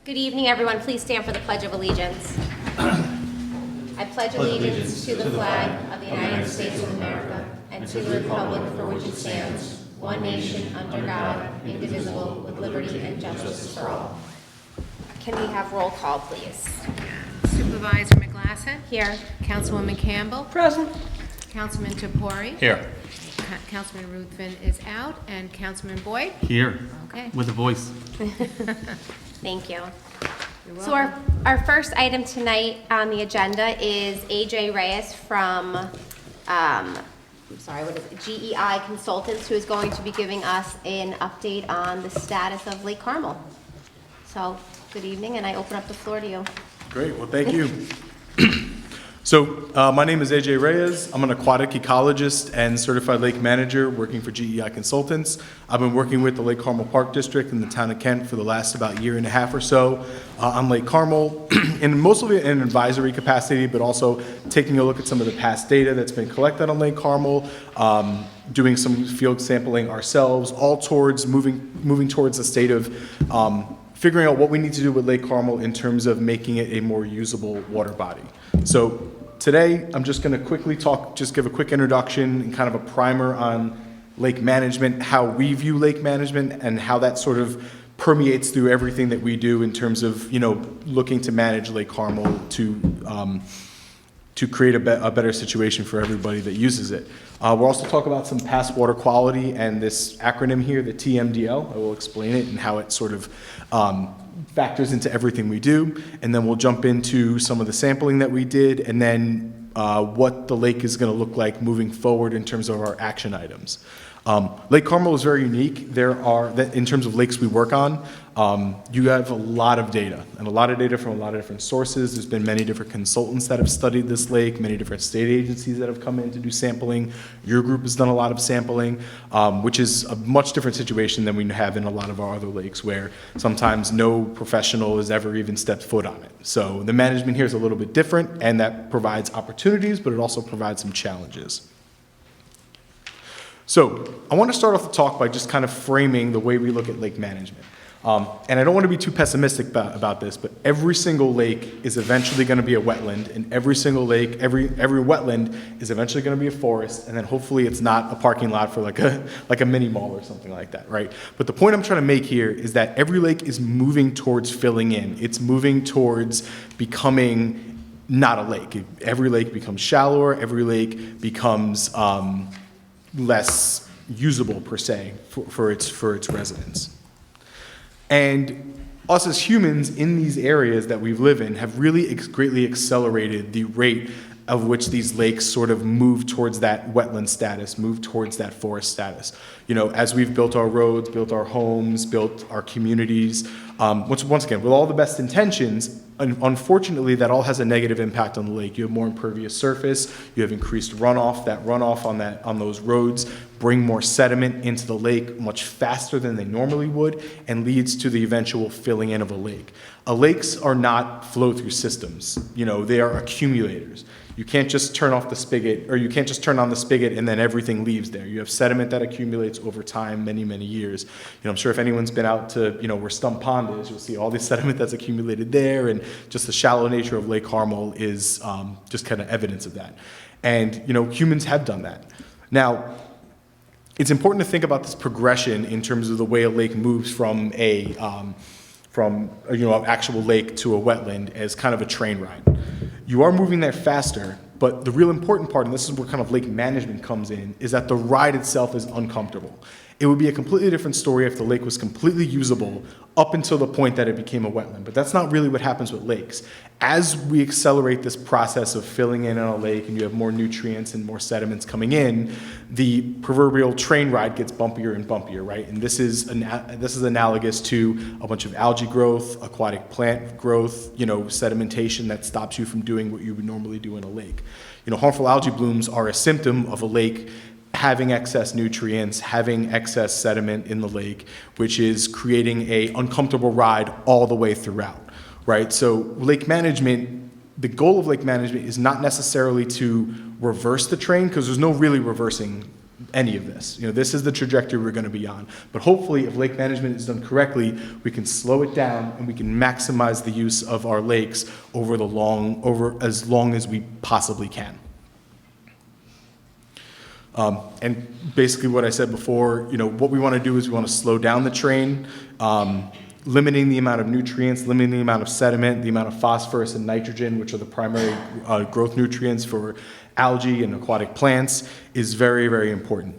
Good evening, everyone. Please stand for the Pledge of Allegiance. I pledge allegiance to the flag of the United States of America and to the republic for which it stands, one nation, under God, indivisible, with liberty and justice for all. Can we have roll call, please? Supervisor McGlasson? Here. Councilwoman Campbell? Present. Councilman Toppori? Here. Councilman Ruthven is out, and Councilman Boyd? Here. Okay. With a voice. Thank you. You're So welcome. our first item tonight on the agenda is AJ Reyes from, GEI Consultants, who is going to be giving us an update on the status of Lake Carmel. So, good evening, and I open up the floor to you. Great, well, thank you. So, my name is AJ Reyes. I'm an aquatic ecologist and certified lake manager working for GEI Consultants. I've been working with the Lake Carmel Park District in the town of Kent for the last about year and a half or so on Lake Carmel, and mostly in an advisory capacity, but also taking a look at some of the past data that's been collected on Lake Carmel, doing some field sampling ourselves, all towards moving towards a state of figuring out what we need to do with Lake Carmel in terms of making it a more usable water body. So today, I'm just going to quickly give a quick introduction and kind of a primer on lake management, how we view lake management, and how that sort of permeates through everything that we do in terms of, looking to manage Lake Carmel to create a better situation for everybody that uses it. We'll also talk about some past water quality and this acronym here, the TMDL. I will explain it and how it sort of factors into everything we do. And then we'll jump into some of the sampling that we did, and then what the lake is going to look like moving forward in terms of our action items. Lake Carmel is very unique. In terms of lakes we work on, you have a lot of data, and a lot of data from a lot of different sources. There's been many different consultants that have studied this lake, many different state agencies that have come in to do sampling. Your group has done a lot of sampling, which is a much different situation than we have in a lot of our other lakes, where sometimes no professional has ever even stepped foot on it. So the management here is a little bit different, and that provides opportunities, but it also provides some challenges. So I want to start off the talk by just kind of framing the way we look at lake management. And I don't want to be too pessimistic about this, but every single lake is eventually going to be a wetland, and every single lake, every wetland is eventually going to be a forest, and then hopefully it's not a parking lot for like a mini mall or something like that, right? But the point I'm trying to make here is that every lake is moving towards filling in. It's moving towards becoming not a lake. Every lake becomes shallower. Every lake becomes less usable per se for its residents. And us as humans in these areas that we live in have really greatly accelerated the rate of which these lakes sort of move towards that wetland status, move towards that forest status. As we've built our roads, built our homes, built our communities, once again, with all the best intentions, unfortunately, that all has a negative impact on the lake. You have more impervious surface, you have increased runoff. That runoff on those roads bring more sediment into the lake much faster than they normally would, and leads to the eventual filling in of a lake. Lakes are not flow-through systems. They are accumulators. You can't just turn off the spigot, or you can't just turn on the spigot and then everything leaves there. You have sediment that accumulates over time, many, many years. I'm sure if anyone's been out to, where Stump Pond is, you'll see all the sediment that's accumulated there, and just the shallow nature of Lake Carmel is just kind of evidence of that. And, humans have done that. Now, it's important to think about this progression in terms of the way a lake moves from an actual lake to a wetland as kind of a train ride. You are moving there faster, but the real important part, and this is where kind of lake management comes in, is that the ride itself is uncomfortable. It would be a completely different story if the lake was completely usable up until the point that it became a wetland, but that's not really what happens with lakes. As we accelerate this process of filling in on a lake and you have more nutrients and more sediments coming in, the proverbial train ride gets bumpier and bumpier, right? And this is analogous to a bunch of algae growth, aquatic plant growth, sedimentation that stops you from doing what you would normally do in a lake. Harmful algae blooms are a symptom of a lake having excess nutrients, having excess sediment in the lake, which is creating an uncomfortable ride all the way throughout, right? So lake management, the goal of lake management is not necessarily to reverse the train, because there's no really reversing any of this. This is the trajectory we're going to be on. But hopefully, if lake management is done correctly, we can slow it down and we can maximize the use of our lakes over as long as we possibly can. And basically what I said before, what we want to do is we want to slow down the train, limiting the amount of nutrients, limiting the amount of sediment, the amount of phosphorus and nitrogen, which are the primary growth nutrients for algae and aquatic plants, is very, very important.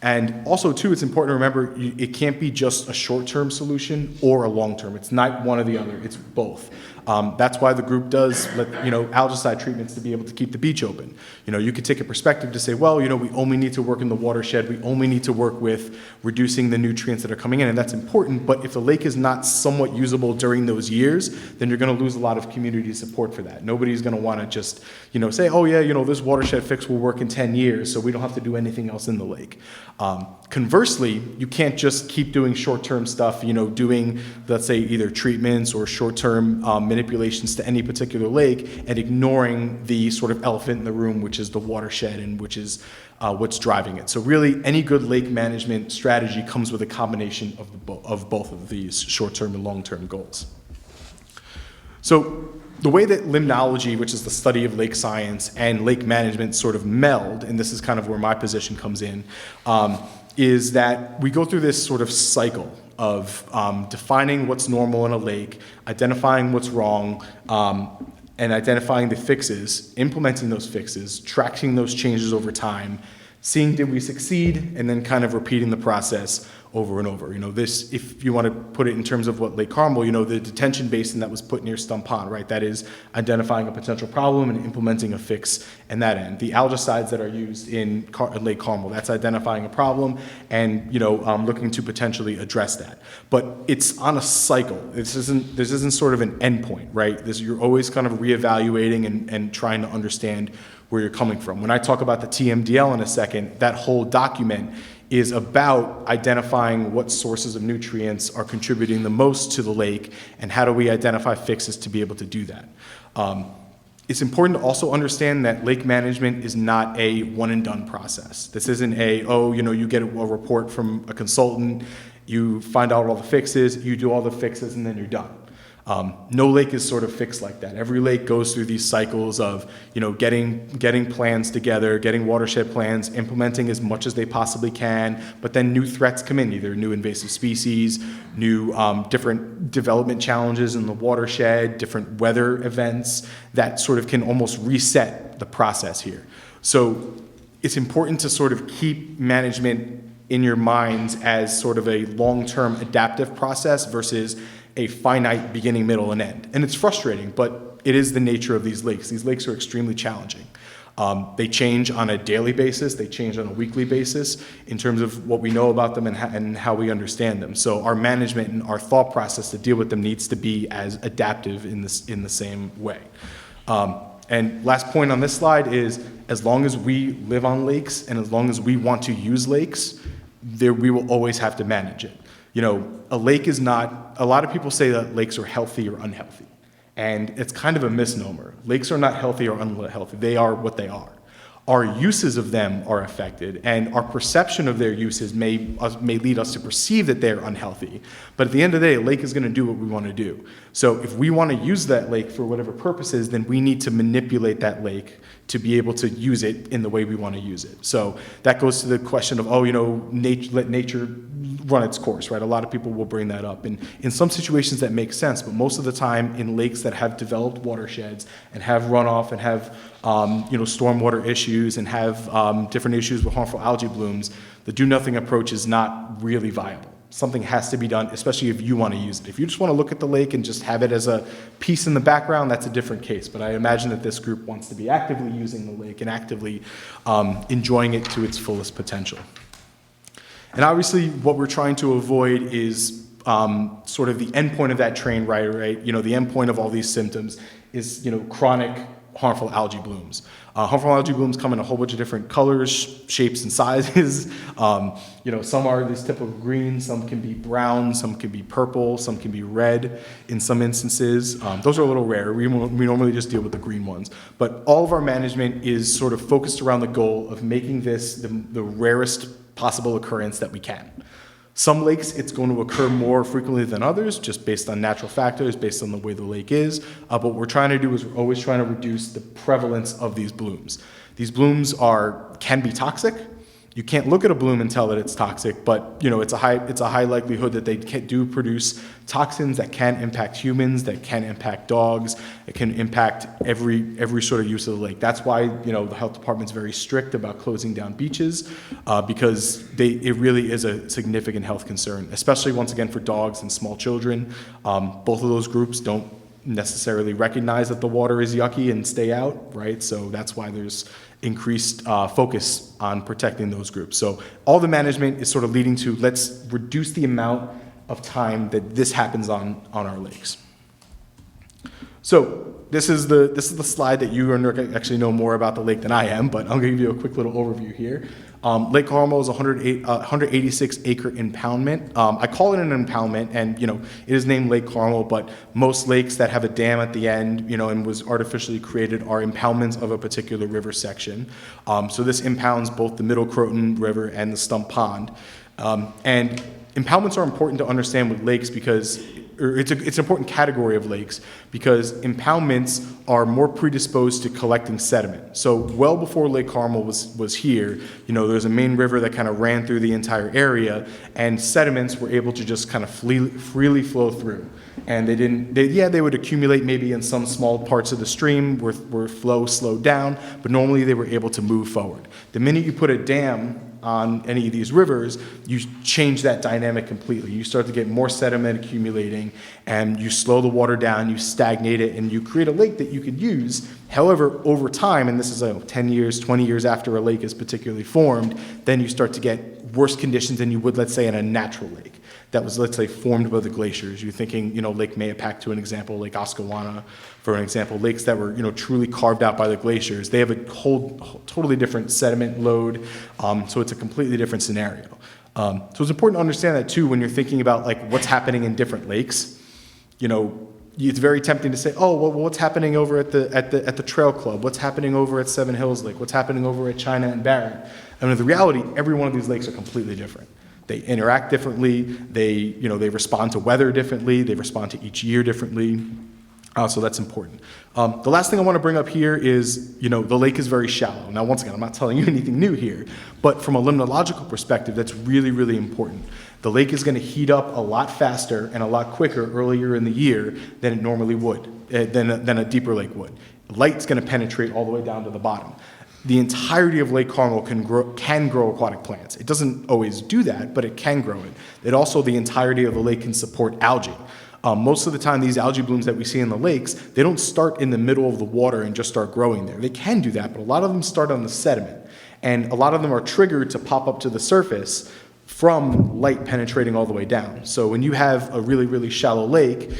And also, too, it's important to remember it can't be just a short-term solution or a long-term. It's not one or the other. It's both. That's why the group does algicide treatments to be able to keep the beach open. You could take a perspective to say, well, we only need to work in the watershed. We only need to work with reducing the nutrients that are coming in, and that's important. But if the lake is not somewhat usable during those years, then you're going to lose a lot of community support for that. Nobody's going to want to just, say, oh yeah, this watershed fix will work in 10 years, so we don't have to do anything else in the lake. Conversely, you can't just keep doing short-term stuff, doing, let's say, either treatments or short-term manipulations to any particular lake and ignoring the sort of elephant in the room, which is the watershed and which is what's driving it. So really, any good lake management strategy comes with a combination of both of these short-term and long-term goals. So the way that limnology, which is the study of lake science, and lake management sort of meld, and this is kind of where my position comes in, is that we go through this sort of cycle of defining what's normal in a lake, identifying what's wrong, and identifying the fixes, implementing those fixes, tracking those changes over time, seeing did we succeed, and then kind of repeating the process over and over. This, if you want to put it in terms of what Lake Carmel, the detention basin that was put near Stump Pond, right? That is identifying a potential problem and implementing a fix in that end. The algicides that are used in Lake Carmel, that's identifying a problem and, looking to potentially address that. But it's on a cycle. This isn't sort of an endpoint, right? You're always kind of reevaluating and trying to understand where you're coming from. When I talk about the TMDL in a second, that whole document is about identifying what sources of nutrients are contributing the most to the lake and how do we identify fixes to be able to do that. It's important to also understand that lake management is not a one and done process. This isn't you get a report from a consultant, you find out all the fixes, you do all the fixes, and then you're done. No lake is sort of fixed like that. Every lake goes through these cycles of, getting plans together, getting watershed plans, implementing as much as they possibly can, but then new threats come in, either new invasive species, new different development challenges in the watershed, different weather events that sort of can almost reset the process here. So it's important to sort of keep management in your minds as sort of a long-term adaptive process versus a finite beginning, middle, and end. And it's frustrating, but it is the nature of these lakes. These lakes are extremely challenging. They change on a daily basis, they change on a weekly basis in terms of what we know about them and how we understand them. So our management and our thought process to deal with them needs to be as adaptive in the same way. And last point on this slide is, as long as we live on lakes and as long as we want to use lakes, we will always have to manage it. A lake is not, a lot of people say that lakes are healthy or unhealthy. And it's kind of a misnomer. Lakes are not healthy or unhealthy. They are what they are. Our uses of them are affected, and our perception of their uses may lead us to perceive that they're unhealthy. But at the end of the day, a lake is going to do what we want to do. So if we want to use that lake for whatever purposes, then we need to manipulate that lake to be able to use it in the way we want to use it. So that goes to the question of, let nature run its course, right? A lot of people will bring that up. And in some situations that makes sense, but most of the time in lakes that have developed watersheds and have runoff and have stormwater issues and have different issues with harmful algae blooms, the do-nothing approach is not really viable. Something has to be done, especially if you want to use it. If you just want to look at the lake and just have it as a piece in the background, that's a different case. But I imagine that this group wants to be actively using the lake and actively enjoying it to its fullest potential. And obviously, what we're trying to avoid is sort of the endpoint of that train, right? The endpoint of all these symptoms is, chronic harmful algae blooms. Harmful algae blooms come in a whole bunch of different colors, shapes, and sizes. Some are this typical green, some can be brown, some can be purple, some can be red in some instances. Those are a little rare. We normally just deal with the green ones. But all of our management is sort of focused around the goal of making this the rarest possible occurrence that we can. Some lakes, it's going to occur more frequently than others, just based on natural factors, based on the way the lake is. But what we're trying to do is we're always trying to reduce the prevalence of these blooms. These blooms can be toxic. You can't look at a bloom and tell that it's toxic, but it's a high likelihood that they do produce toxins that can impact humans, that can impact dogs, it can impact every sort of use of the lake. That's why the health department's very strict about closing down beaches, because it really is a significant health concern, especially once again for dogs and small children. Both of those groups don't necessarily recognize that the water is yucky and stay out, right? So that's why there's increased focus on protecting those groups. So all the management is sort of leading to, let's reduce the amount of time that this happens on our lakes. So this is the slide that you actually know more about the lake than I am, but I'll give you a quick little overview here. Lake Carmel is a 186 acre impoundment. I call it an impoundment, and it is named Lake Carmel, but most lakes that have a dam at the end, and was artificially created are impoundments of a particular river section. So this impounds both the Middle Croton River and the Stump Pond. And impoundments are important to understand with lakes because it's an important category of lakes because impoundments are more predisposed to collecting sediment. So well before Lake Carmel was here, there's a main river that kind of ran through the entire area, and sediments were able to just kind of freely flow through. And they would accumulate maybe in some small parts of the stream where flow slowed down, but normally they were able to move forward. The minute you put a dam on any of these rivers, you change that dynamic completely. You start to get more sediment accumulating, and you slow the water down, you stagnate it, and you create a lake that you could use. However, over time, and this is 10 years, 20 years after a lake is particularly formed, then you start to get worse conditions than you would, let's say, in a natural lake that was, let's say, formed by the glaciers. You're thinking, Lake Mayapack to an example, Lake Oscawana for an example, lakes that were, truly carved out by the glaciers. They have a whole totally different sediment load, so it's a completely different scenario. So it's important to understand that too when you're thinking about what's happening in different lakes. It's very tempting to say, oh, well, what's happening over at the Trail Club? What's happening over at Seven Hills Lake? What's happening over at China and Barron? I mean, the reality, every one of these lakes are completely different. They interact differently. They respond to weather differently. They respond to each year differently. So that's important. The last thing I want to bring up here is, the lake is very shallow. Now, once again, I'm not telling you anything new here, but from a limnological perspective, that's really, really important. The lake is going to heat up a lot faster and a lot quicker earlier in the year than it normally would, than a deeper lake would. Light's going to penetrate all the way down to the bottom. The entirety of Lake Carmel can grow aquatic plants. It doesn't always do that, but it can grow it. It also, the entirety of the lake can support algae. Most of the time, these algae blooms that we see in the lakes, they don't start in the middle of the water and just start growing there. They can do that, but a lot of them start on the sediment. And a lot of them are triggered to pop up to the surface from light penetrating all the way down. So when you have a really, really shallow lake,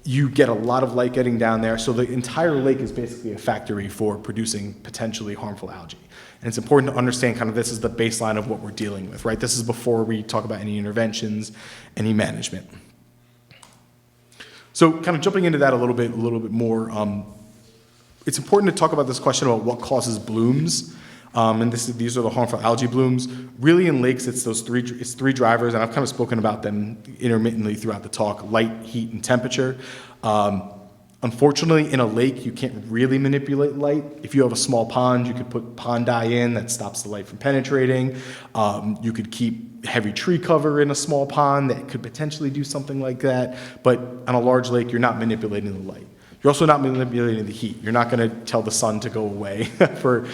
you get a lot of light getting down there, so the entire lake is basically a factory for producing potentially harmful algae. And it's important to understand kind of this is the baseline of what we're dealing with, right? This is before we talk about any interventions, any management. So kind of jumping into that a little bit more, it's important to talk about this question about what causes blooms. And these are the harmful algae blooms. Really in lakes, it's three drivers, and I've kind of spoken about them intermittently throughout the talk: light, heat, and temperature. Unfortunately, in a lake, you can't really manipulate light. If you have a small pond, you could put pond dye in that stops the light from penetrating. You could keep heavy tree cover in a small pond that could potentially do something like that. But on a large lake, you're not manipulating the light. You're also not manipulating the heat. You're not going to tell the sun to go away for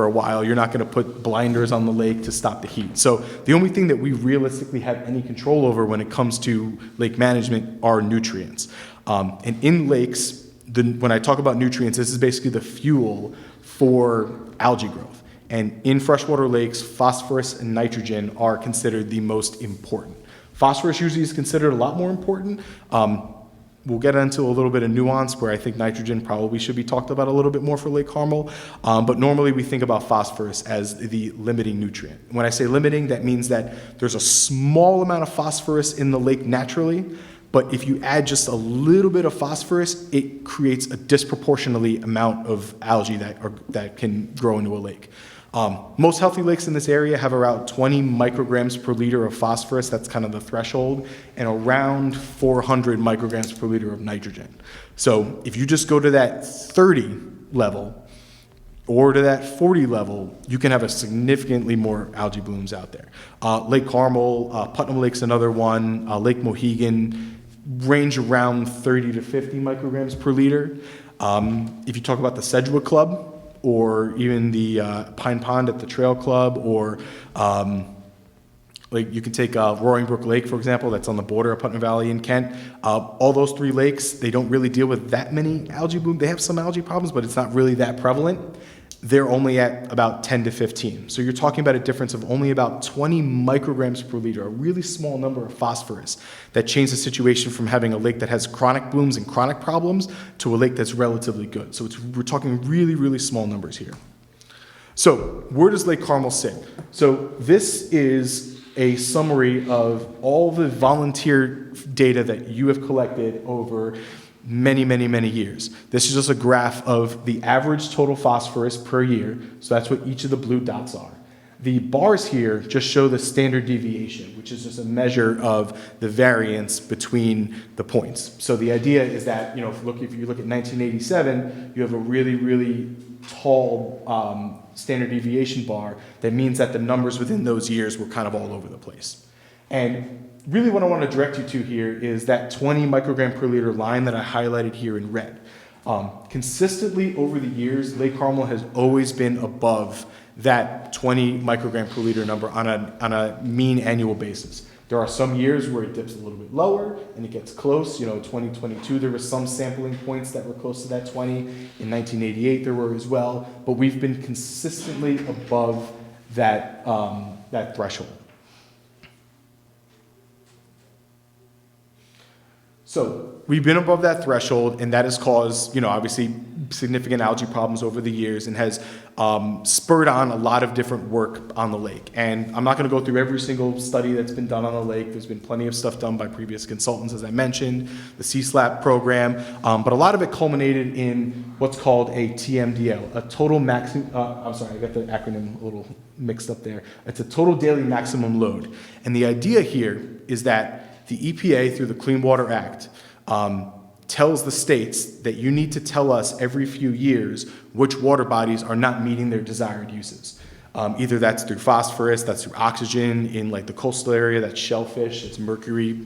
a while. You're not going to put blinders on the lake to stop the heat. So the only thing that we realistically have any control over when it comes to lake management are nutrients. And in lakes, when I talk about nutrients, this is basically the fuel for algae growth. And in freshwater lakes, phosphorus and nitrogen are considered the most important. Phosphorus usually is considered a lot more important. we'll get into a little bit of nuance where I think nitrogen probably should be talked about a little bit more for Lake Carmel. But normally we think about phosphorus as the limiting nutrient. When I say limiting, that means that there's a small amount of phosphorus in the lake naturally, but if you add just a little bit of phosphorus, it creates a disproportionately amount of algae that can grow into a lake. Most healthy lakes in this area have around 20 micrograms per liter of phosphorus, that's kind of the threshold, and around 400 micrograms per liter of nitrogen. So if you just go to that 30 level or to that 40 level, you can have a significantly more algae blooms out there. Lake Carmel, Putnam Lake's another one, Lake Mohegan range around 30 to 50 micrograms per liter. If you talk about the Sedgwick Club, or even the Pine Pond at the Trail Club, or like you can take Roaring Brook Lake, for example, that's on the border of Putnam Valley in Kent. All those three lakes, they don't really deal with that many algae blooms. They have some algae problems, but it's not really that prevalent. They're only at about 10 to 15. So you're talking about a difference of only about 20 micrograms per liter, a really small number of phosphorus that changes the situation from having a lake that has chronic blooms and chronic problems to a lake that's relatively good. So we're talking really, really small numbers here. So where does Lake Carmel sit? So this is a summary of all the volunteer data that you have collected over many, many, many years. This is just a graph of the average total phosphorus per year. So that's what each of the blue dots are. The bars here just show the standard deviation, which is just a measure of the variance between the points. So the idea is that, if you look at 1987, you have a really, really tall standard deviation bar. That means that the numbers within those years were kind of all over the place. And really what I want to direct you to here is that 20 microgram per liter line that I highlighted here in red. Consistently over the years, Lake Carmel has always been above that 20 microgram per liter number on a mean annual basis. There are some years where it dips a little bit lower and it gets close. 2022, there were some sampling points that were close to that 20. In 1988, there were as well. But we've been consistently above that threshold. So we've been above that threshold, and that has caused, obviously significant algae problems over the years and has spurred on a lot of different work on the lake. And I'm not going to go through every single study that's been done on the lake. There's been plenty of stuff done by previous consultants, as I mentioned, the CSLAP program, but a lot of it culminated in what's called a TMDL, a total maximum, I'm sorry, I got the acronym a little mixed up there. It's a total daily maximum load. And the idea here is that the EPA, through the Clean Water Act, tells the states that you need to tell us every few years which water bodies are not meeting their desired uses. Either that's through phosphorus, that's through oxygen in like the coastal area, that's shellfish, it's mercury,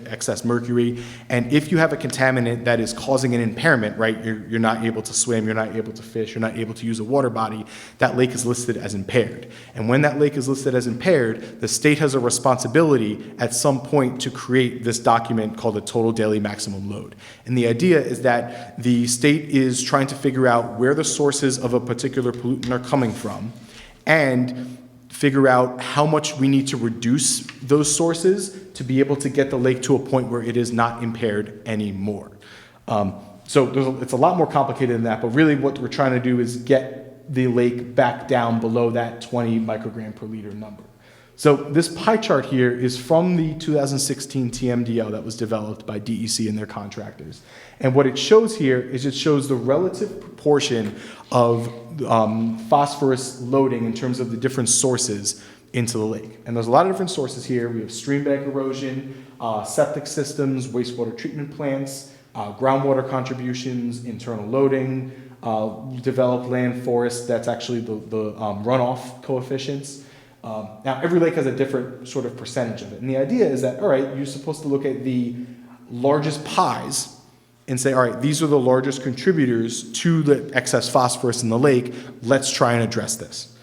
excess mercury. And if you have a contaminant that is causing an impairment, right, you're not able to swim, you're not able to fish, you're not able to use a water body, that lake is listed as impaired. And when that lake is listed as impaired, the state has a responsibility at some point to create this document called the total daily maximum load. And the idea is that the state is trying to figure out where the sources of a particular pollutant are coming from, and figure out how much we need to reduce those sources to be able to get the lake to a point where it is not impaired anymore. So it's a lot more complicated than that, but really what we're trying to do is get the lake back down below that 20 microgram per liter number. So this pie chart here is from the 2016 TMDL that was developed by DEC and their contractors. And what it shows here is it shows the relative proportion of phosphorus loading in terms of the different sources into the lake. And there's a lot of different sources here. We have stream bank erosion, septic systems, wastewater treatment plants, groundwater contributions, internal loading, developed land forest, that's actually the runoff coefficients. Now, every lake has a different sort of percentage of it. And the idea is that, all right, you're supposed to look at the largest pies and say, all right, these are the largest contributors to the excess phosphorus in the lake. Let's try and address this.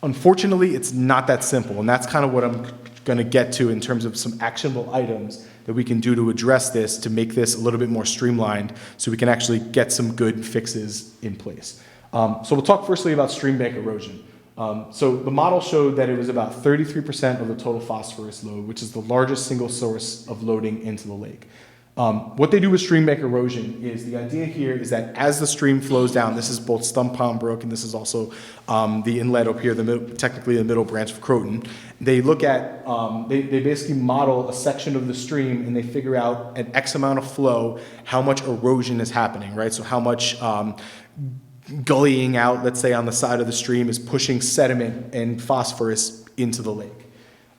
Unfortunately, it's not that simple. And that's kind of what I'm going to get to in terms of some actionable items that we can do to address this, to make this a little bit more streamlined so we can actually get some good fixes in place. So we'll talk firstly about stream bank erosion. So the model showed that it was about 33% of the total phosphorus load, which is the largest single source of loading into the lake. What they do with stream bank erosion is the idea here is that as the stream flows down, this is both Stump Pond Brook and this is also the inlet up here, technically the middle branch of Croton. They look at, they basically model a section of the stream and they figure out an X amount of flow, how much erosion is happening, right? So how much gullying out, let's say on the side of the stream, is pushing sediment and phosphorus into the lake.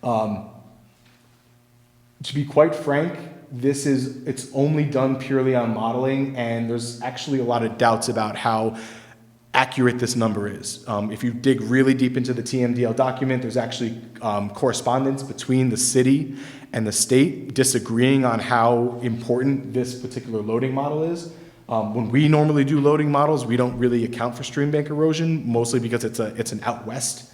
To be quite frank, it's only done purely on modeling, and there's actually a lot of doubts about how accurate this number is. If you dig really deep into the TMDL document, there's actually correspondence between the city and the state disagreeing on how important this particular loading model is. When we normally do loading models, we don't really account for stream bank erosion, mostly because it's an out west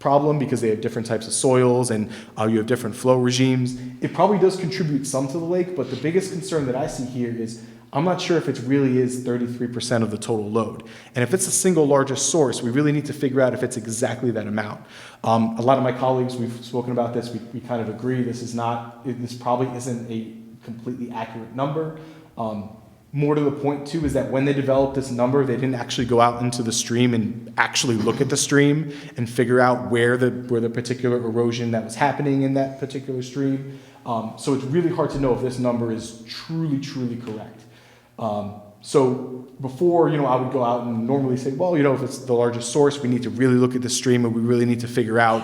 problem because they have different types of soils and you have different flow regimes. It probably does contribute some to the lake, but the biggest concern that I see here is I'm not sure if it really is 33% of the total load. And if it's the single largest source, we really need to figure out if it's exactly that amount. A lot of my colleagues, we've spoken about this, we kind of agree this probably isn't a completely accurate number. More to the point, too, is that when they developed this number, they didn't actually go out into the stream and actually look at the stream and figure out where the particular erosion that was happening in that particular stream. So it's really hard to know if this number is truly correct. So before, I would go out and normally say, well, if it's the largest source, we need to really look at the stream and we really need to figure out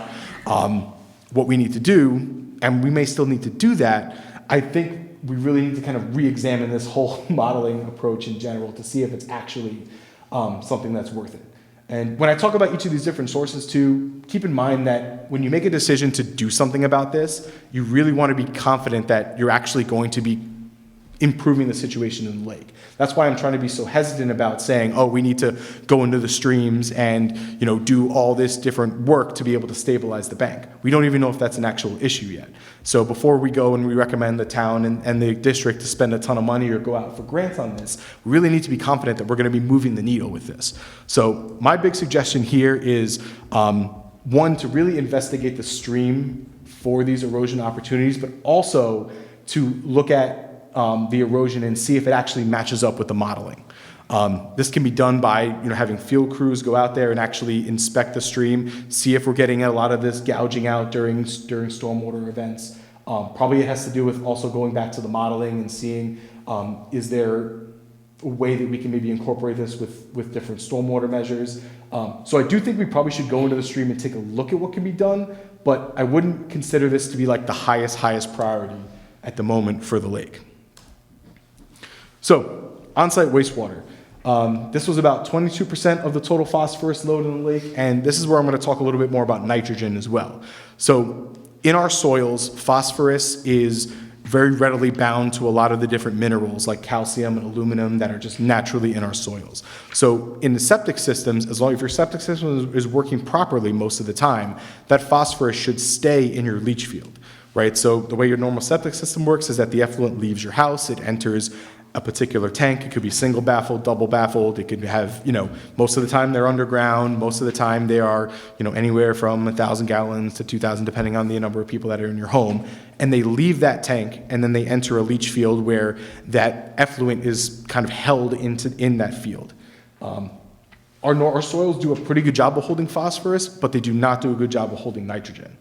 what we need to do, and we may still need to do that. I think we really need to kind of re-examine this whole modeling approach in general to see if it's actually something that's worth it. And when I talk about each of these different sources too, keep in mind that when you make a decision to do something about this, you really want to be confident that you're actually going to be improving the situation in the lake. That's why I'm trying to be so hesitant about saying, oh, we need to go into the streams and do all this different work to be able to stabilize the bank. We don't even know if that's an actual issue yet. So before we go and we recommend the town and the district to spend a ton of money or go out for grants on this, we really need to be confident that we're going to be moving the needle with this. So my big suggestion here is, one, to really investigate the stream for these erosion opportunities, but also to look at the erosion and see if it actually matches up with the modeling. This can be done by having field crews go out there and actually inspect the stream, see if we're getting a lot of this gouging out during stormwater events. Probably it has to do with also going back to the modeling and seeing is there a way that we can maybe incorporate this with different stormwater measures. So I do think we probably should go into the stream and take a look at what can be done, but I wouldn't consider this to be like the highest priority at the moment for the lake. So, on-site wastewater. This was about 22% of the total phosphorus load in the lake, and this is where I'm going to talk a little bit more about nitrogen as well. So, in our soils, phosphorus is very readily bound to a lot of the different minerals like calcium and aluminum that are just naturally in our soils. So, in the septic systems, as long as your septic system is working properly most of the time, that phosphorus should stay in your leach field, right? So, the way your normal septic system works is that the effluent leaves your house, it enters a particular tank. It could be single baffled, double baffled. It could have, most of the time they're underground. Most of the time they are, anywhere from 1,000 gallons to 2,000, depending on the number of people that are in your home. And they leave that tank and then they enter a leach field where that effluent is kind of held in that field. Our soils do a pretty good job of holding phosphorus, but they do not do a good job of holding nitrogen.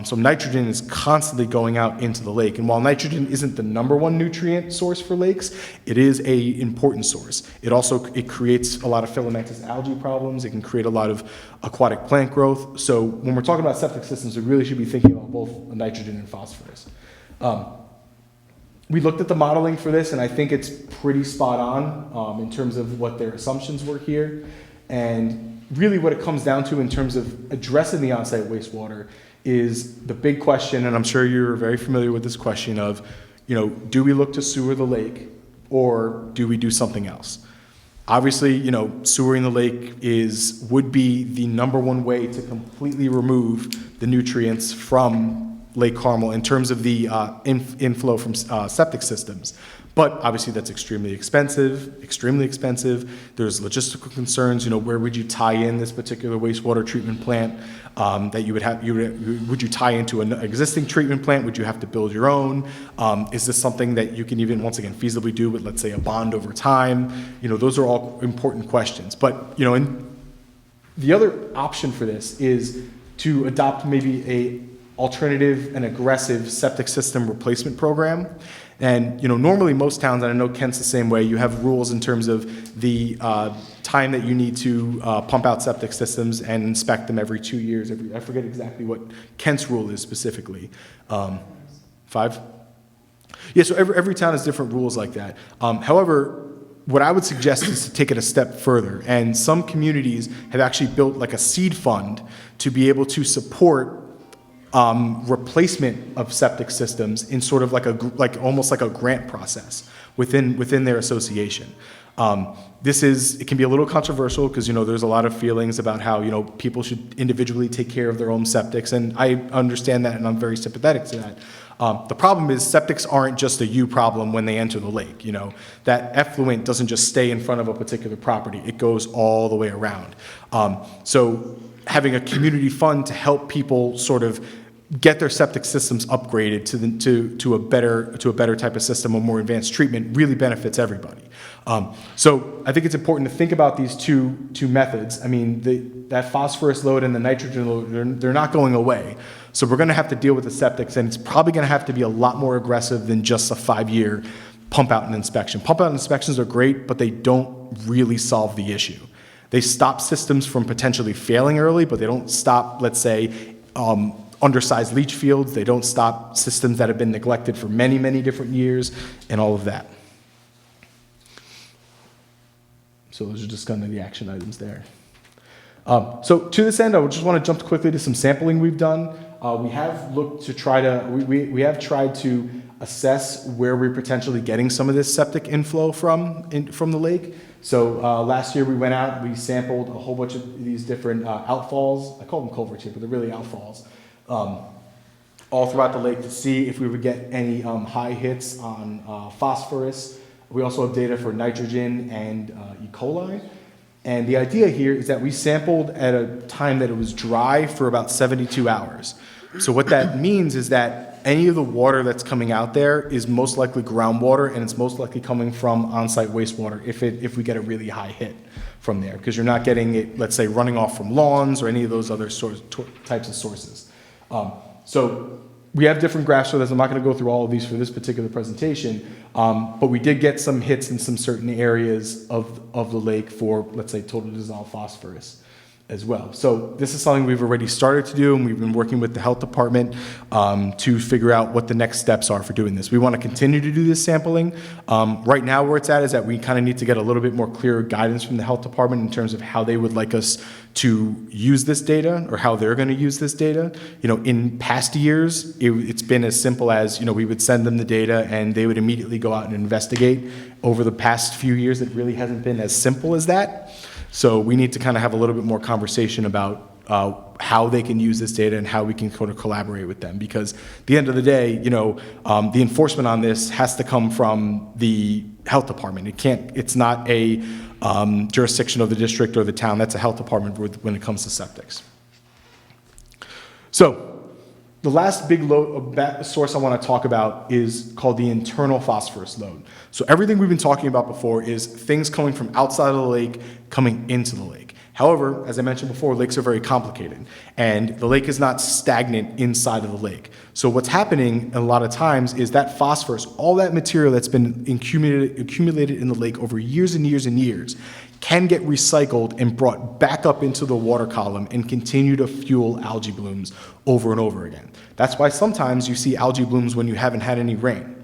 So nitrogen is constantly going out into the lake. And while nitrogen isn't the #1 nutrient source for lakes, it is an important source. It creates a lot of filamentous algae problems. It can create a lot of aquatic plant growth. So when we're talking about septic systems, we really should be thinking about both nitrogen and phosphorus. We looked at the modeling for this, and I think it's pretty spot on in terms of what their assumptions were here. And really what it comes down to in terms of addressing the on-site wastewater is the big question, and I'm sure you're very familiar with this question of, do we look to sewer the lake or do we do something else? Obviously, sewering the lake would be the #1 way to completely remove the nutrients from Lake Carmel in terms of the inflow from septic systems. But obviously that's extremely expensive. There's logistical concerns, where would you tie in this particular wastewater treatment plant that you would have, would you tie into an existing treatment plant? Would you have to build your own? Is this something that you can even, once again, feasibly do with, let's say, a bond over time? Those are all important questions. But, the other option for this is to adopt maybe a alternative and aggressive septic system replacement program. And, normally most towns, and I know Kent's the same way, you have rules in terms of the time that you need to pump out septic systems and inspect them every 2 years. I forget exactly what Kent's rule is specifically. 5? Yeah, so every town has different rules like that. However, what I would suggest is to take it a step further. And some communities have actually built like a seed fund to be able to support replacement of septic systems in sort of almost like a grant process within their association. It can be a little controversial because, there's a lot of feelings about how, people should individually take care of their own septics, and I understand that, and I'm very sympathetic to that. The problem is septics aren't just a you problem when they enter the lake. That effluent doesn't just stay in front of a particular property. It goes all the way around. So having a community fund to help people sort of get their septic systems upgraded to a better type of system, a more advanced treatment, really benefits everybody. So I think it's important to think about these two methods. I mean, that phosphorus load and the nitrogen load, they're not going away. So we're going to have to deal with the septics, and it's probably going to have to be a lot more aggressive than just a 5-year pump out and inspection. Pump out inspections are great, but they don't really solve the issue. They stop systems from potentially failing early, but they don't stop, let's say, undersized leach fields. They don't stop systems that have been neglected for many, many different years, and all of that. So those are just kind of the action items there. So to this end, I just want to jump quickly to some sampling we've done. We have looked to we have tried to assess where we're potentially getting some of this septic inflow from the lake. So last year we went out, we sampled a whole bunch of these different outfalls. I call them culverts here, but they're really outfalls. All throughout the lake to see if we would get any high hits on phosphorus. We also have data for nitrogen and E. coli. And the idea here is that we sampled at a time that it was dry for about 72 hours. So what that means is that any of the water that's coming out there is most likely groundwater, and it's most likely coming from on-site wastewater if we get a really high hit from there, because you're not getting it, let's say, running off from lawns or any of those other types of sources. So we have different graphs for this. I'm not going to go through all of these for this particular presentation, but we did get some hits in some certain areas of the lake for, let's say, total dissolved phosphorus as well. So this is something we've already started to do, and we've been working with the health department to figure out what the next steps are for doing this. We want to continue to do this sampling. Right now where it's at is that we kind of need to get a little bit more clear guidance from the health department in terms of how they would like us to use this data, or how they're going to use this data. In past years, it's been as simple as, we would send them the data and they would immediately go out and investigate. Over the past few years, it really hasn't been as simple as that. So we need to kind of have a little bit more conversation about how they can use this data and how we can sort of collaborate with them. Because at the end of the day, the enforcement on this has to come from the health department. It's not a jurisdiction of the district or the town. That's a health department when it comes to septics. So the last big source I want to talk about is called the internal phosphorus load. So everything we've been talking about before is things coming from outside of the lake coming into the lake. However, as I mentioned before, lakes are very complicated, and the lake is not stagnant inside of the lake. So what's happening a lot of times is that phosphorus, all that material that's been accumulated in the lake over years and years and years, can get recycled and brought back up into the water column and continue to fuel algae blooms over and over again. That's why sometimes you see algae blooms when you haven't had any rain.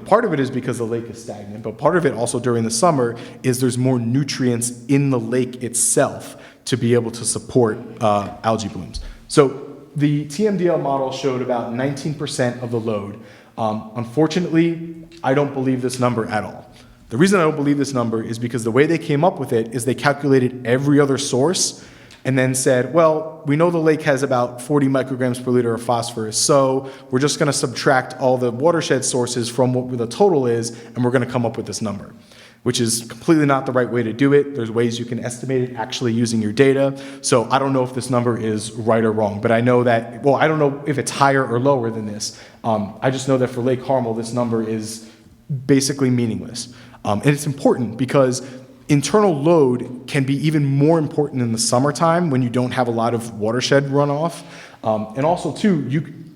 Part of it is because the lake is stagnant, but part of it also during the summer is there's more nutrients in the lake itself to be able to support algae blooms. So the TMDL model showed about 19% of the load. Unfortunately, I don't believe this number at all. The reason I don't believe this number is because the way they came up with it is they calculated every other source and then said, well, we know the lake has about 40 micrograms per liter of phosphorus, so we're just going to subtract all the watershed sources from what the total is, and we're going to come up with this number, which is completely not the right way to do it. There's ways you can estimate it actually using your data. So I don't know if this number is right or wrong, but I know that, well, I don't know if it's higher or lower than this. I just know that for Lake Carmel, this number is basically meaningless. And it's important because internal load can be even more important in the summertime when you don't have a lot of watershed runoff. And also, too,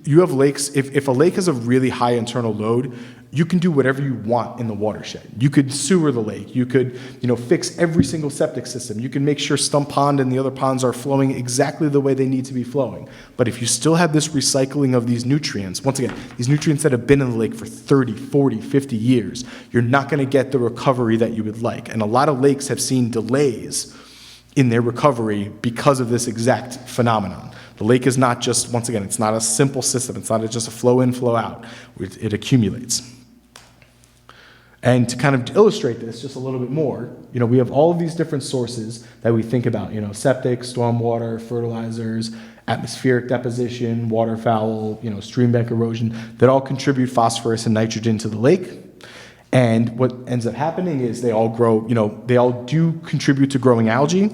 you have lakes, if a lake has a really high internal load, you can do whatever you want in the watershed. You could sewer the lake. You could, fix every single septic system. You can make sure Stump Pond and the other ponds are flowing exactly the way they need to be flowing. But if you still have this recycling of these nutrients, once again, these nutrients that have been in the lake for 30, 40, 50 years, you're not going to get the recovery that you would like. And a lot of lakes have seen delays in their recovery because of this exact phenomenon. The lake is not just, once again, it's not a simple system. It's not just a flow in, flow out. It accumulates. And to kind of illustrate this just a little bit more, we have all of these different sources that we think about, septic, stormwater, fertilizers, atmospheric deposition, waterfowl, stream bank erosion, that all contribute phosphorus and nitrogen to the lake. And what ends up happening is they all grow, they all do contribute to growing algae,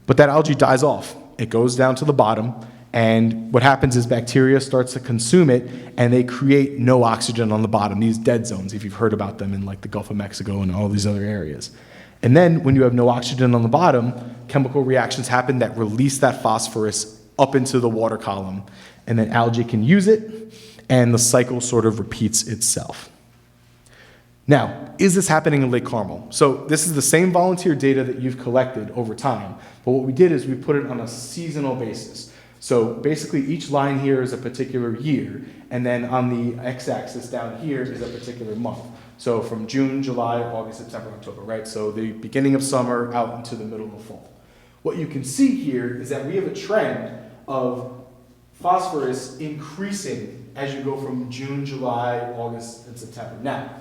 but that algae dies off. It goes down to the bottom, and what happens is bacteria starts to consume it, and they create no oxygen on the bottom, these dead zones, if you've heard about them in like the Gulf of Mexico and all these other areas. And then when you have no oxygen on the bottom, chemical reactions happen that release that phosphorus up into the water column, and then algae can use it, and the cycle sort of repeats itself. Now, is this happening in Lake Carmel? So this is the same volunteer data that you've collected over time, but what we did is we put it on a seasonal basis. So basically each line here is a particular year, and then on the x-axis down here is a particular month. So from June, July, August, September, October, right? So the beginning of summer out into the middle of fall. What you can see here is that we have a trend of phosphorus increasing as you go from June, July, August, and September. Now,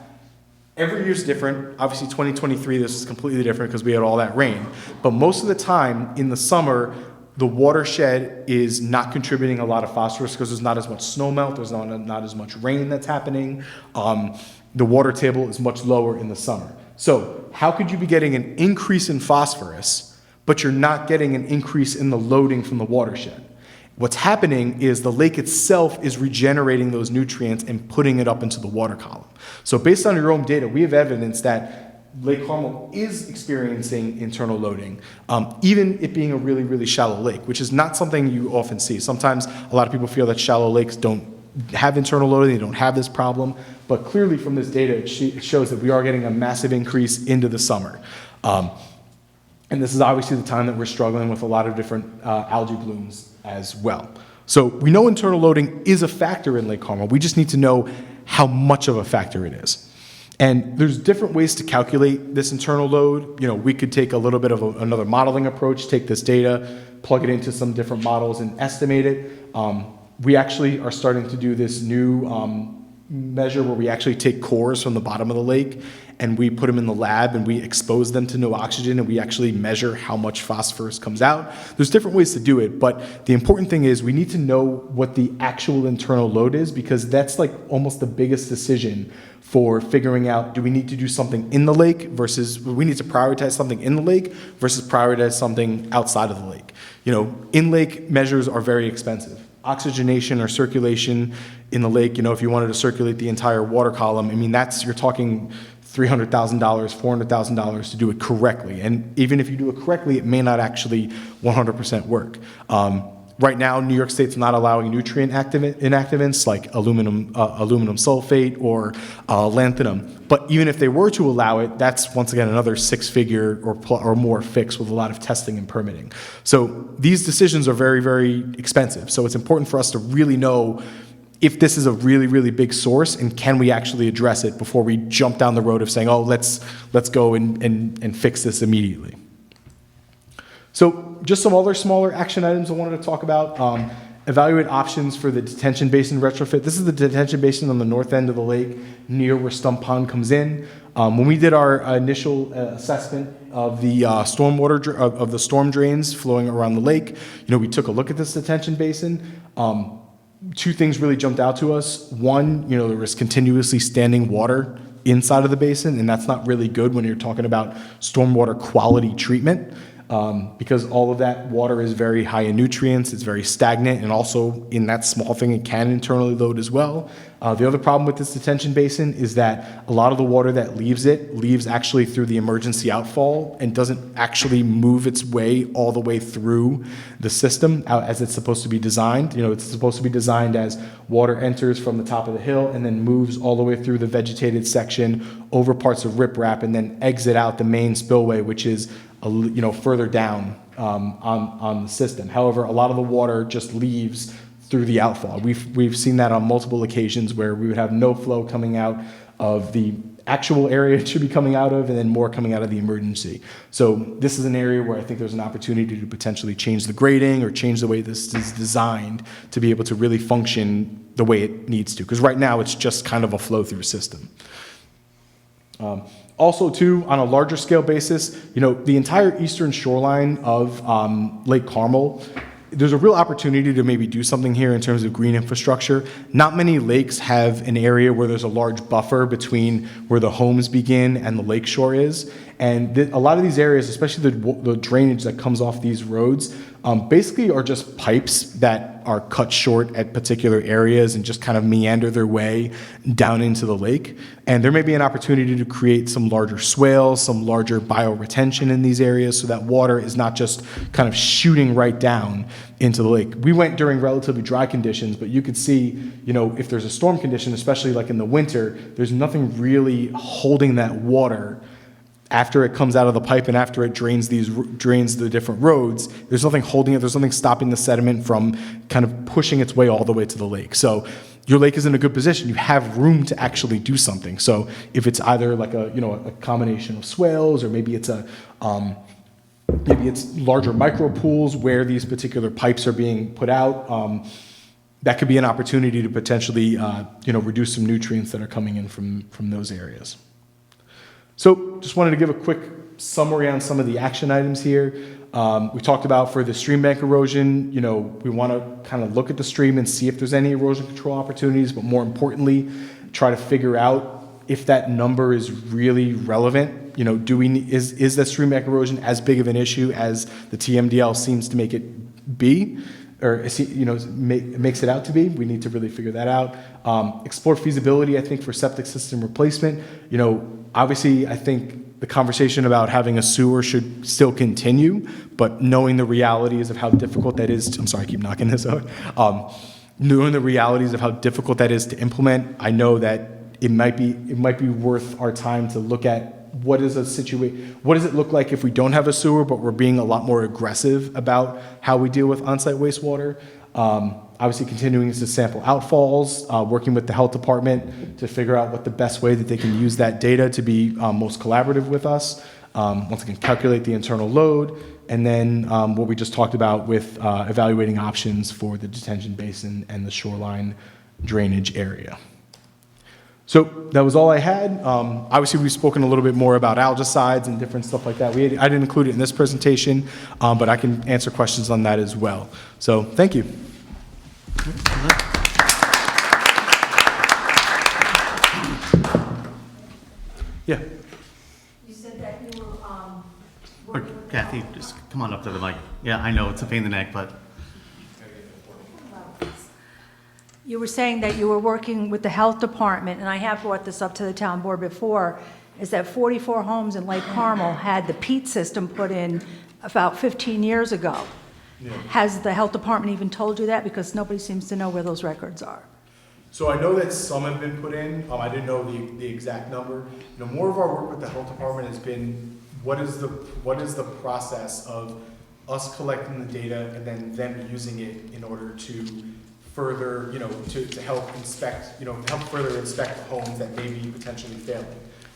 every year is different. Obviously, 2023, this is completely different because we had all that rain. But most of the time in the summer, the watershed is not contributing a lot of phosphorus because there's not as much snow melt, there's not as much rain that's happening. The water table is much lower in the summer. So how could you be getting an increase in phosphorus, but you're not getting an increase in the loading from the watershed? What's happening is the lake itself is regenerating those nutrients and putting it up into the water column. So based on your own data, we have evidence that Lake Carmel is experiencing internal loading, even it being a really, really shallow lake, which is not something you often see. Sometimes a lot of people feel that shallow lakes don't have internal loading, they don't have this problem, but clearly from this data, it shows that we are getting a massive increase into the summer. And this is obviously the time that we're struggling with a lot of different algae blooms as well. So we know internal loading is a factor in Lake Carmel. We just need to know how much of a factor it is. And there's different ways to calculate this internal load. We could take a little bit of another modeling approach, take this data, plug it into some different models and estimate it. We actually are starting to do this new measure where we actually take cores from the bottom of the lake and we put them in the lab and we expose them to no oxygen and we actually measure how much phosphorus comes out. There's different ways to do it, but the important thing is we need to know what the actual internal load is because that's like almost the biggest decision for figuring out, do we need to do something in the lake versus we need to prioritize something in the lake versus prioritize something outside of the lake. In-lake measures are very expensive. Oxygenation or circulation in the lake, if you wanted to circulate the entire water column, you're talking $300,000, $400,000 to do it correctly. And even if you do it correctly, it may not actually 100% work. Right now, New York State's not allowing nutrient inactivants like aluminum sulfate or lanthanum. But even if they were to allow it, that's once again another six-figure or more fix with a lot of testing and permitting. So these decisions are very, very expensive. So it's important for us to really know if this is a really, really big source and can we actually address it before we jump down the road of saying, oh, let's go and fix this immediately. So just some other smaller action items I wanted to talk about. Evaluate options for the detention basin retrofit. This is the detention basin on the north end of the lake, near where Stump Pond comes in. When we did our initial assessment of the stormwater, of the storm drains flowing around the lake, we took a look at this detention basin. Two things really jumped out to us. One, there was continuously standing water inside of the basin, and that's not really good when you're talking about stormwater quality treatment, because all of that water is very high in nutrients, it's very stagnant, and also in that small thing it can internally load as well. The other problem with this detention basin is that a lot of the water that leaves actually through the emergency outfall and doesn't actually move its way all the way through the system as it's supposed to be designed. It's supposed to be designed as water enters from the top of the hill and then moves all the way through the vegetated section over parts of riprap and then exit out the main spillway, which is further down on the system. However, a lot of the water just leaves through the outfall. We've seen that on multiple occasions where we would have no flow coming out of the actual area it should be coming out of, and then more coming out of the emergency. So this is an area where I think there's an opportunity to potentially change the grading or change the way this is designed to be able to really function the way it needs to. Because right now it's just kind of a flow-through system. Also, too, on a larger scale basis, the entire eastern shoreline of Lake Carmel, there's a real opportunity to maybe do something here in terms of green infrastructure. Not many lakes have an area where there's a large buffer between where the homes begin and the lake shore is. And a lot of these areas, especially the drainage that comes off these roads, basically are just pipes that are cut short at particular areas and just kind of meander their way down into the lake. And there may be an opportunity to create some larger swales, some larger bioretention in these areas so that water is not just kind of shooting right down into the lake. We went during relatively dry conditions, but you could see, if there's a storm condition, especially like in the winter, there's nothing really holding that water after it comes out of the pipe and after it drains the different roads. There's nothing holding it. There's nothing stopping the sediment from kind of pushing its way all the way to the lake. So your lake is in a good position. You have room to actually do something. So if it's either like a combination of swales, or maybe it's maybe it's larger micro pools where these particular pipes are being put out, that could be an opportunity to potentially reduce some nutrients that are coming in from those areas. So just wanted to give a quick summary on some of the action items here. We talked about for the stream bank erosion, we want to kind of look at the stream and see if there's any erosion control opportunities, but more importantly, try to figure out if that number is really relevant. Is that stream bank erosion as big of an issue as the TMDL seems to make it be? Or makes it out to be? We need to really figure that out. Explore feasibility, I think, for septic system replacement. Obviously, I think the conversation about having a sewer should still continue, but knowing the realities of how difficult that is, I'm sorry, I keep knocking this out. Knowing the realities of how difficult that is to implement, I know that it might be worth our time to look at what does it look like if we don't have a sewer, but we're being a lot more aggressive about how we deal with on-site wastewater. Obviously, continuing to sample outfalls, working with the health department to figure out what the best way that they can use that data to be most collaborative with us. Once again, calculate the internal load, and then what we just talked about with evaluating options for the detention basin and the shoreline drainage area. So that was all I had. Obviously, we've spoken a little bit more about algicides and different stuff like that. I didn't include it in this presentation, but I can answer questions on that as well. So thank you. Yeah. You said that you were Or working with Kathy, just come on up to the mic. Yeah, I know, it's a pain in the neck, but You were saying that you were working with the health department, and I have brought this up to the town board before, is that 44 homes in Lake Carmel had the peat system put in about 15 years ago. Yeah. Has the health department even told you that? Because nobody seems to know where those records are. So I know that some have been put in. I didn't know the exact number. More of our work with the health department has been what is the process of us collecting the data and then them using it in order to further, to help inspect, help further inspect the homes that may be potentially failing.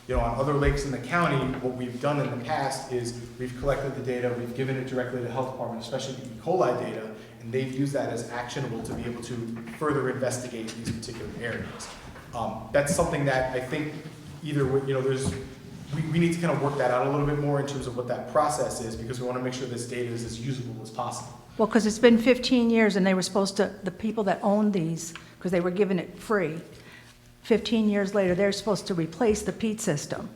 On other lakes in the county, what we've done in the past is we've collected the data, we've given it directly to the health department, especially the E. coli data, And they've used that as actionable to be able to further investigate these particular areas. That's something that I think either, we need to kind of work that out a little bit more in terms of what that process is, because we want to make sure this data is as usable as possible. Well, because it's been 15 years, and they were supposed to, the people that owned these, because they were given it free, 15 years later, they're supposed to replace the peat system.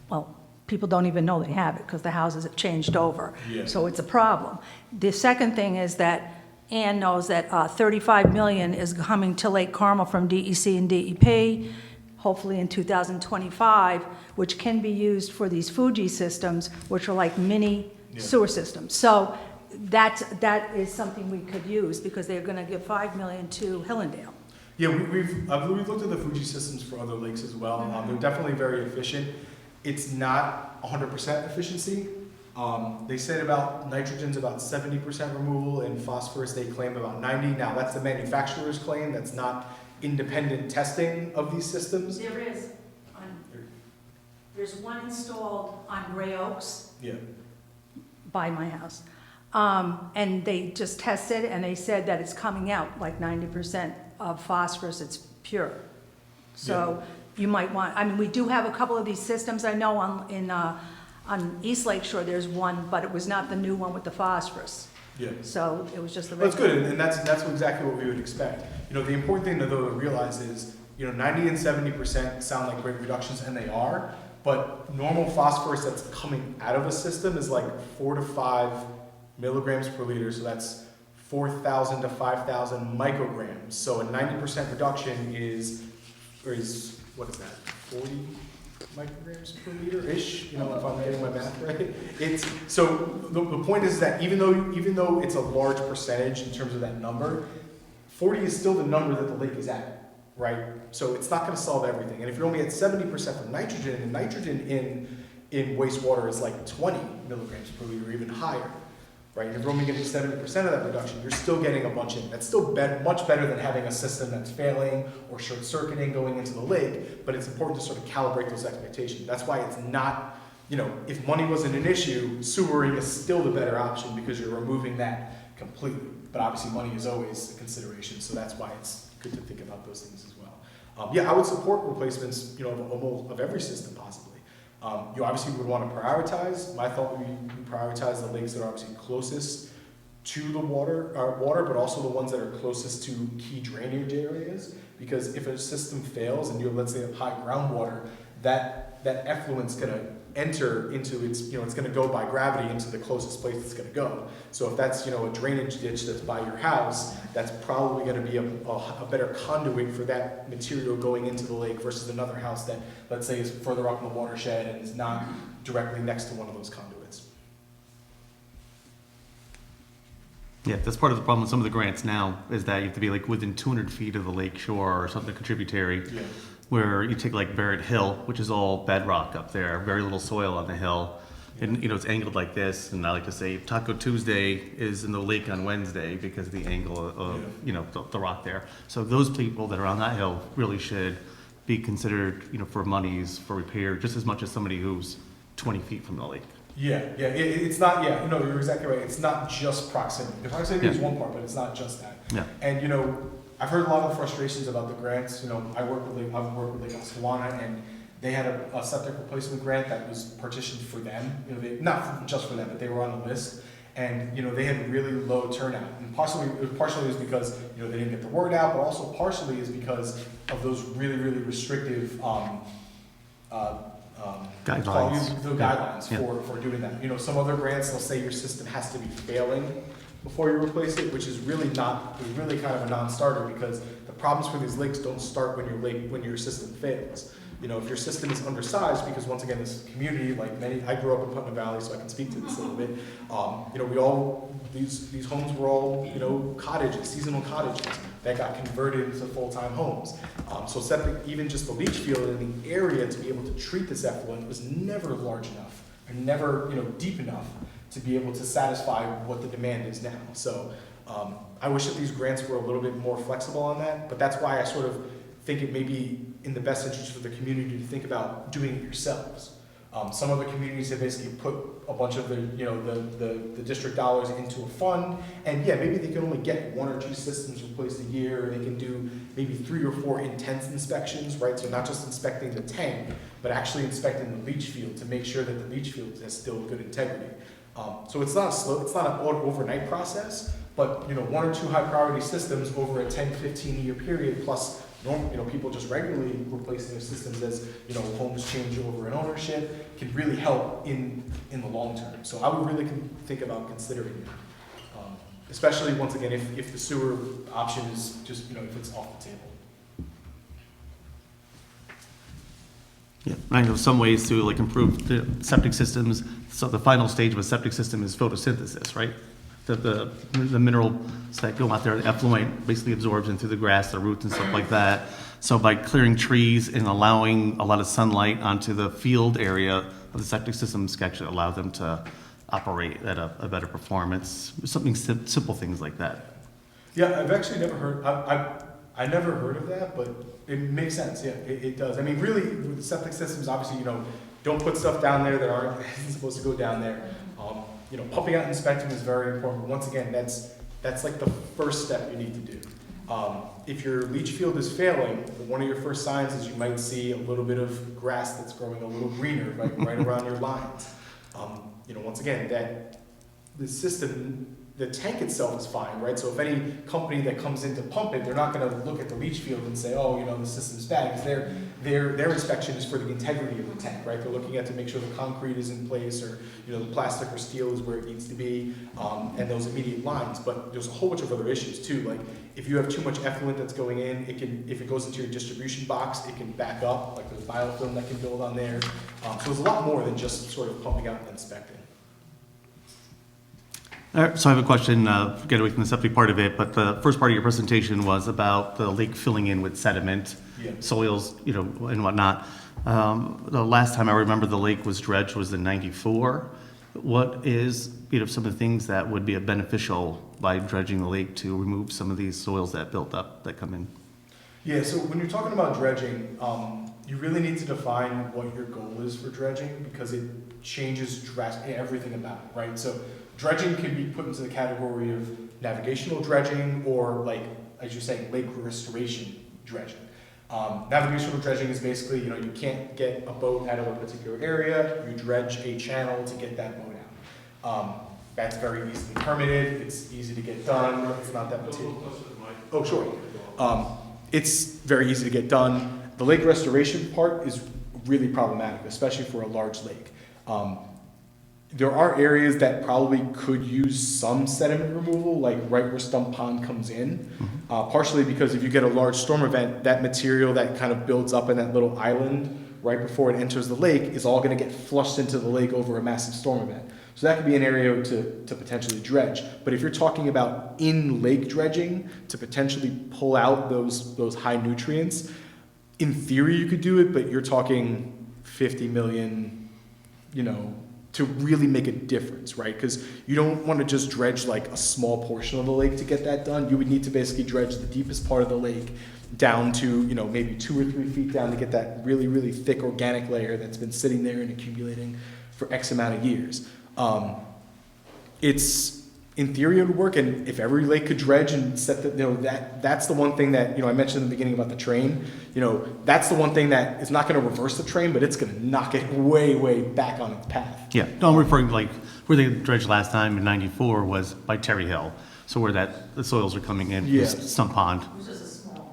Well, people don't even know they have it, because the houses have changed over. Yeah. So it's a problem. The second thing is that Ann knows that $35 million is coming to Lake Carmel from DEC and DEP, hopefully in 2025, which can be used for these Fuji systems, which are like mini sewer systems. So that is something we could use, because they're going to give $5 million to Hillendale. Yeah, we've looked at the Fuji systems for other lakes as well. They're definitely very efficient. It's not 100% efficiency. They said about nitrogen's about 70% removal, and phosphorus they claim about 90%. Now that's the manufacturer's claim. That's not independent testing of these systems. There is. There's one installed on Gray Oaks Yeah. by my house. And they just tested, and they said that it's coming out like 90% of phosphorus, it's pure. So you might want, I mean, we do have a couple of these systems. I know on East Lake Shore, there's one, but it was not the new one with the phosphorus. Yeah. So it was just the That's regular. good, and that's exactly what we would expect. You know, the important thing to realize is, 90 and 70% sound like great reductions, and they are, but normal phosphorus that's coming out of a system is like 4 to 5 milligrams per liter, so that's 4,000 to 5,000 micrograms. So a 90% reduction is what is that, 40 micrograms per liter-ish, if I'm getting my math right. So the point is that even though it's a large percentage in terms of that number, 40 is still the number that the lake is at, right? So it's not going to solve everything. And if you're only at 70% for nitrogen, and nitrogen in wastewater is like 20 milligrams per liter, or even higher, right? And if you're only getting 70% of that reduction, you're still getting a bunch in. That's still much better than having a system that's failing or short-circuiting going into the lake, but it's important to sort of calibrate those expectations. That's why it's not, if money wasn't an issue, sewering is still the better option, because you're removing that completely. But obviously money is always a consideration, so that's why it's good to think about those things as well. I would support replacements, of every system possibly. You obviously would want to prioritize. My thought would be prioritize the lakes that are obviously closest to the water, but also the ones that are closest to key drainage areas. Because if a system fails and let's say, have high groundwater, that effluent's going to enter into its, it's going to go by gravity into the closest place it's going to go. So if that's, a drainage ditch that's by your house, that's probably going to be a better conduit for that material going into the lake versus another house that, let's say, is further up in the watershed and is not directly next to one of those conduits. Yeah, that's part of the problem with some of the grants now, is that you have to be like within 200 feet of the lake shore or something contributory. Yeah. Where you take like Barrett Hill, which is all bedrock up there, very little soil on the hill. And it's angled like this, and I like to say Taco Tuesday is in the lake on Wednesday because of the angle of the rock there. So those people that are on that hill really should be considered, for monies for repair just as much as somebody who's 20 feet from the lake. It's not, you're exactly right. It's not just proximity. The proximity is one part, but it's not just that. Yeah. And, I've heard a lot of frustrations about the grants. I've worked with Lake Oscawana, and they had a septic replacement grant that was partitioned for them. Not just for them, but they were on the list. And, they had really low turnout. And partially is because, they didn't get the word out, but also partially is because of those really, really restrictive guidelines for doing that. Some other grants, they'll say your system has to be failing before you replace it, which is really kind of a non-starter, because the problems for these lakes don't start when your system fails. If your system is undersized, because once again, this community, I grew up in Putnam Valley, so I can speak to this a little bit. These homes were all, cottages, seasonal cottages that got converted into full-time homes. So septic, even just the leach field in the area to be able to treat this effluent was never large enough, or never, deep enough to be able to satisfy what the demand is now. So I wish that these grants were a little bit more flexible on that, but that's why I sort of think it may be in the best interest for the community to think about doing it yourselves. Some other communities have basically put a bunch of the district dollars into a fund, and yeah, maybe they can only get 1 or 2 systems replaced a year, or they can do maybe 3 or 4 intense inspections, right? So not just inspecting the tank, but actually inspecting the leach field to make sure that the leach field has still good integrity. So it's not an overnight process, but 1 or 2 high priority systems over a 10, 15 year period, plus people just regularly replacing their systems as homes change over in ownership, can really help in the long term. So I would really think about considering it, especially once again if the sewer option is just if it's off the table. Yeah, I know some ways to like improve the septic systems. So the final stage of a septic system is photosynthesis, right? The minerals that go out there, the effluent basically absorbs into the grass, the roots and stuff like that. So by clearing trees and allowing a lot of sunlight onto the field area of the septic systems can actually allow them to operate at a better performance. Something simple things like that. Yeah, I've actually never heard. I never heard of that, but it makes sense. Yeah, it does. I mean, really, with septic systems, obviously, don't put stuff down there that isn't supposed to go down there. Pumping out and inspecting is very important. But once again, that's like the first step you need to do. If your leach field is failing, one of your first signs is you might see a little bit of grass that's growing a little greener, right around your lines. Once again, that the system, the tank itself is fine, right? So if any company that comes in to pump it, they're not going to look at the leach field and say, oh, the system's bad, because their inspection is for the integrity of the tank, right? They're looking at to make sure the concrete is in place, or the plastic or steel is where it needs to be, and those immediate lines. But there's a whole bunch of other issues too, like if you have too much effluent that's going in, if it goes into your distribution box, it can back up, like there's biofilm that can build on there. So there's a lot more than just sort of pumping out and inspecting. All right, so I have a question, get away from the septic part of it, but the first part of your presentation was about the lake filling in with sediment, soils, and whatnot. The last time I remember the lake was dredged was in '94. What is, some of the things that would be beneficial by dredging the lake to remove some of these soils that built up that come in? Yeah, so when you're talking about dredging, you really need to define what your goal is for dredging, because it changes drastically everything about it, right? So dredging can be put into the category of navigational dredging, or like, as you're saying, lake restoration dredging. Navigational dredging is basically, you can't get a boat out of a particular area, you dredge a channel to get that boat out. That's very easily permitted, it's easy to get done, it's not that material. Oh, sure. It's very easy to get done. The lake restoration part is really problematic, especially for a large lake. There are areas that probably could use some sediment removal, like right where Stump Pond comes in, partially because if you get a large storm event, that material that kind of builds up in that little island right before it enters the lake is all going to get flushed into the lake over a massive storm event. So that could be an area to potentially dredge. But if you're talking about in-lake dredging to potentially pull out those high nutrients, in theory you could do it, but you're talking 50 million, to really make a difference, right? Because you don't want to just dredge like a small portion of the lake to get that done. You would need to basically dredge the deepest part of the lake down to, maybe 2 or 3 feet down to get that really, really thick organic layer that's been sitting there and accumulating for X amount of years. It's, in theory, it would work, and if every lake could dredge and set that's the one thing that, I mentioned in the beginning about the train, that's the one thing that is not going to reverse the train, but it's going to knock it way, way back on its path. Yeah, no, I'm referring to like where they dredged last time in '94 was by Terry Hill. So where the soils are coming in, Stump Pond.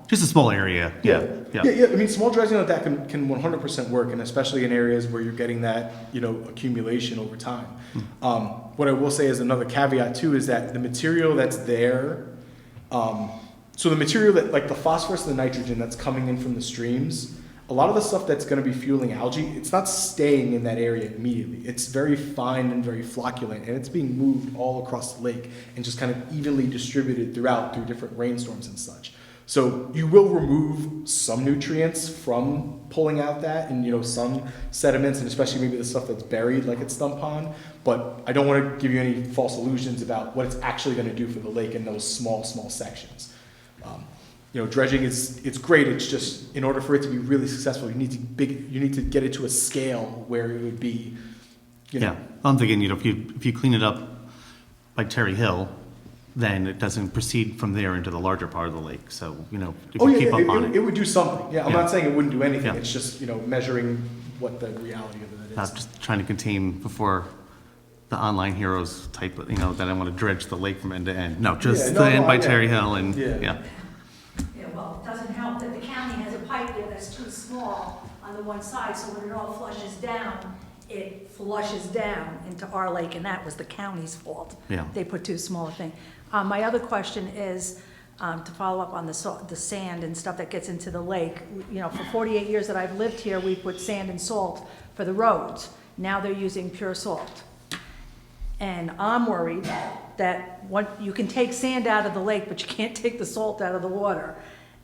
Just a small area, yeah. I mean, small dredging like that can 100% work, and especially in areas where you're getting that, accumulation over time. What I will say is another caveat too is that the material that's there, so the material that, like the phosphorus and the nitrogen that's coming in from the streams, a lot of the stuff that's going to be fueling algae, it's not staying in that area immediately. It's very fine and very flocculent, and it's being moved all across the lake and just kind of evenly distributed through different rainstorms and such. So you will remove some nutrients from pulling out that, and some sediments, and especially maybe the stuff that's buried like at Stump Pond. But I don't want to give you any false illusions about what it's actually going to do for the lake in those small sections. dredging it's great. It's just in order for it to be really successful, you need to get it to a scale where it would be, Yeah, I'm thinking, if you clean it up like Terry Hill, then it doesn't proceed from there into the larger part of the lake. So, if you keep up on it it. would do something. Yeah, I'm Yeah. not saying it wouldn't do anything. Yeah. It's just, measuring what the reality of it I'm is. just trying to contain before the online heroes type, that I want to dredge the lake from end to end. No, just Yeah, the no, end by yeah. Terry Hill and, Yeah. yeah. Yeah, well, it doesn't help that the county has a pipe there that's too small on the one side, so when it all flushes down, it flushes down into our lake, and that was the county's fault. Yeah. They put too small a thing. My other question is, to follow up on the sand and stuff that gets into the lake. For 48 years that I've lived here, we put sand and salt for the roads. Now they're using pure salt. And I'm worried that you can take sand out of the lake, but you can't take the salt out of the water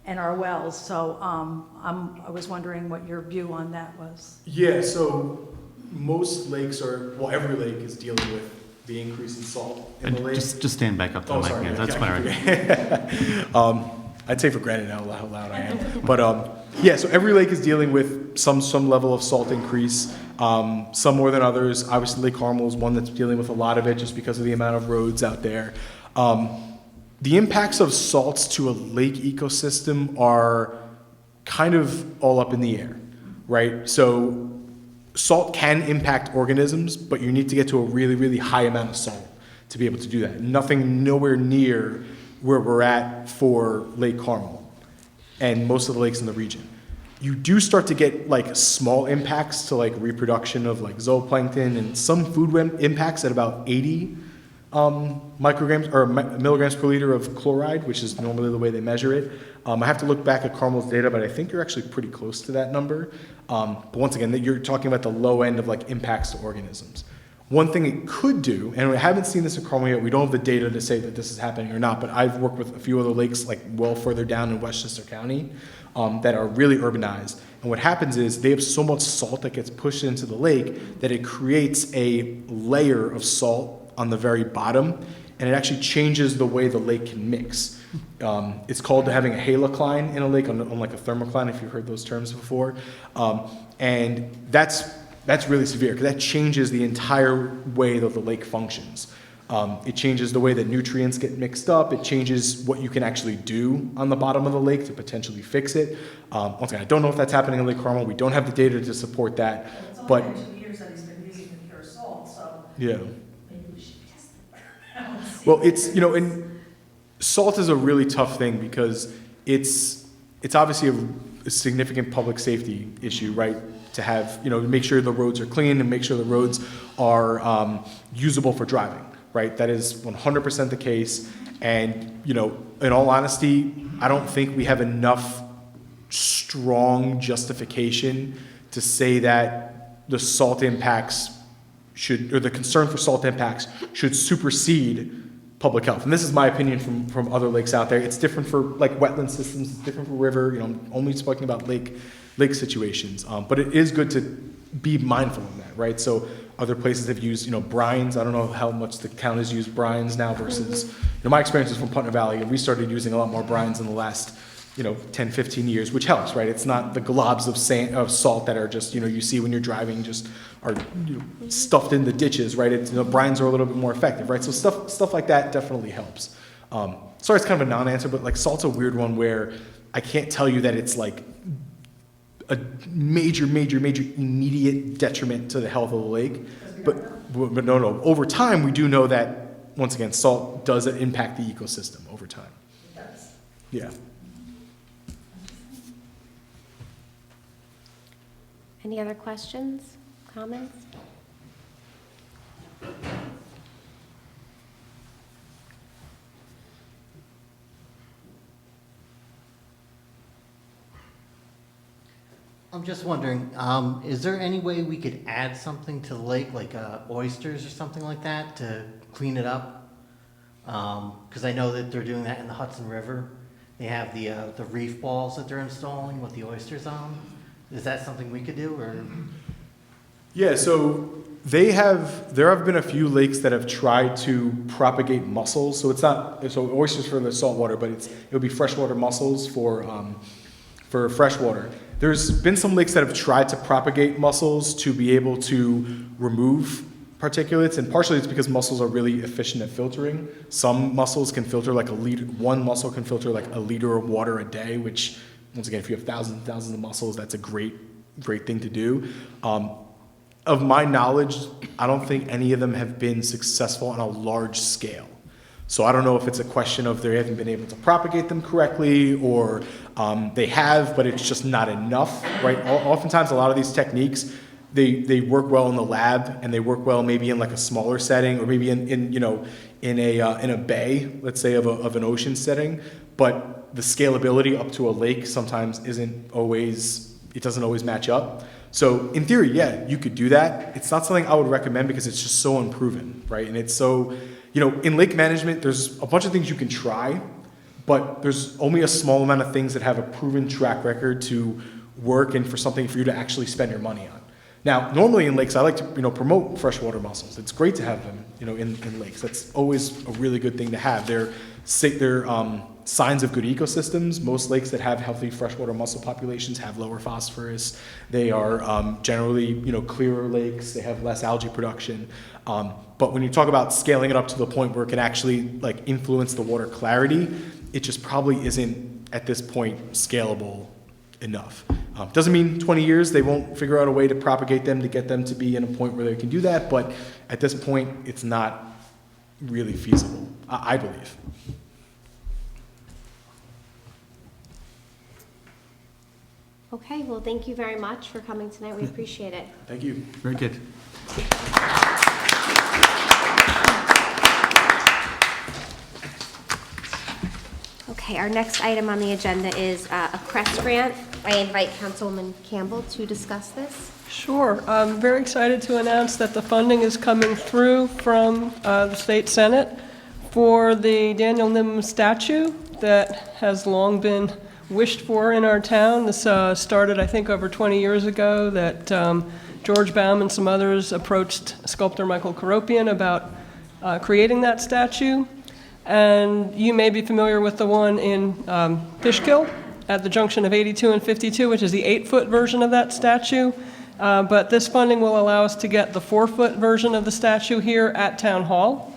and our wells. So I was wondering what your view on that was. Yeah, so most lakes every lake is dealing with the increase in salt in the lake. Just stand back up to the Oh, mic, sorry. man. That's Yeah, fine. I'd take for granted how loud I am. But yeah, so every lake is dealing with some level of salt increase, some more than others. Obviously, Lake Carmel is one that's dealing with a lot of it just because of the amount of roads out there. The impacts of salts to a lake ecosystem are kind of all up in the air, right? So salt can impact organisms, but you need to get to a really, really high amount of salt to be able to do that. Nowhere near where we're at for Lake Carmel and most of the lakes in the region. You do start to get small impacts to reproduction of zooplankton and some food web impacts at about 80 micrograms or milligrams per liter of chloride, which is normally the way they measure it. I have to look back at Carmel's data, but I think you're actually pretty close to that number. But once again, you're talking about the low end of impacts to organisms. One thing it could do, and we haven't seen this in Carmel yet, we don't have the data to say that this is happening or not, but I've worked with a few other lakes well further down in Westchester County that are really urbanized. And what happens is they have so much salt that gets pushed into the lake that it creates a layer of salt on the very bottom, and it actually changes the way the lake can mix. It's called having a halocline in a lake, unlike a thermocline, if you've heard those terms before. And that's really severe, because that changes the entire way that the lake functions. It changes the way that nutrients get mixed up. It changes what you can actually do on the bottom of the lake to potentially fix it. Once again, I don't know if that's happening in Lake Carmel. We don't have the data to support that. But It's only been 2 years that he's been using the pure salt, so yeah. maybe we should test it. Well, and salt is a really tough thing because it's obviously a significant public safety issue, right? To have, make sure the roads are clean and make sure the roads are usable for driving, right? That is 100% the case. And, in all honesty, I don't think we have enough strong justification to say that the salt impacts or the concern for salt impacts should supersede public health. And this is my opinion from other lakes out there. It's different for wetland systems, it's different for river, I'm only speaking about lake situations. But it is good to be mindful of that, right? So other places have used, brines. I don't know how much the counties use brines now versus, my experience is from Putnam Valley, and we started using a lot more brines in the last 10, 15 years, which helps, right? It's not the globs of salt that are just, you see when you're driving just are stuffed in the ditches, right? Brines are a little bit more effective, right? So stuff like that definitely helps. Sorry, it's kind of a non-answer, but salt's a weird one where I can't tell you that it's a major immediate detriment to the health of the lake. But no, over time we do know that, once again, salt does impact the ecosystem over time. It does. Yeah. Any other questions, comments? I'm just wondering, is there any way we could add something to the lake, like oysters or something like that, to clean it up? Because I know that they're doing that in the Hudson River. They have the reef balls that they're installing with the oysters on. Is that something we could do, or? Yeah, so there have been a few lakes that have tried to propagate mussels. So it's not, so oysters for the saltwater, but it would be freshwater mussels for freshwater. There's been some lakes that have tried to propagate mussels to be able to remove particulates, and partially it's because mussels are really efficient at filtering. Some mussels can filter like one mussel can filter like a liter of water a day, which, once again, if you have thousands and thousands of mussels, that's a great thing to do. Of my knowledge, I don't think any of them have been successful on a large scale. So I don't know if it's a question of they haven't been able to propagate them correctly, or they have, but it's just not enough, right? Oftentimes, a lot of these techniques, they work well in the lab, and they work well maybe in like a smaller setting, or maybe in a bay, let's say, of an ocean setting. But the scalability up to a lake sometimes doesn't always match up. So in theory, yeah, you could do that. It's not something I would recommend because it's just so unproven, right? And it's so, in lake management, there's a bunch of things you can try, but there's only a small amount of things that have a proven track record to work and for something for you to actually spend your money on. Now, normally in lakes, I like to, promote freshwater mussels. It's great to have them, in lakes. That's always a really good thing to have. They're signs of good ecosystems. Most lakes that have healthy freshwater mussel populations have lower phosphorus. They are generally, clearer lakes. They have less algae production. But when you talk about scaling it up to the point where it can actually influence the water clarity, it just probably isn't at this point scalable enough. Doesn't mean 20 years they won't figure out a way to propagate them to get them to be in a point where they can do that, but at this point it's not really feasible, I believe. Okay, well, thank you very much for coming tonight. We appreciate it. Thank you. Very good. Okay, our next item on the agenda is a CREST grant. I invite Councilwoman Campbell to discuss this. Sure. I'm very excited to announce that the funding is coming through from the State Senate for the Daniel Nim statue that has long been wished for in our town. This started, I think, over 20 years ago, that George Baum and some others approached sculptor Michael Karopian about creating that statue. And you may be familiar with the one in Fishkill at the junction of 82 and 52, which is the 8-foot version of that statue. But this funding will allow us to get the 4-foot version of the statue here at Town Hall.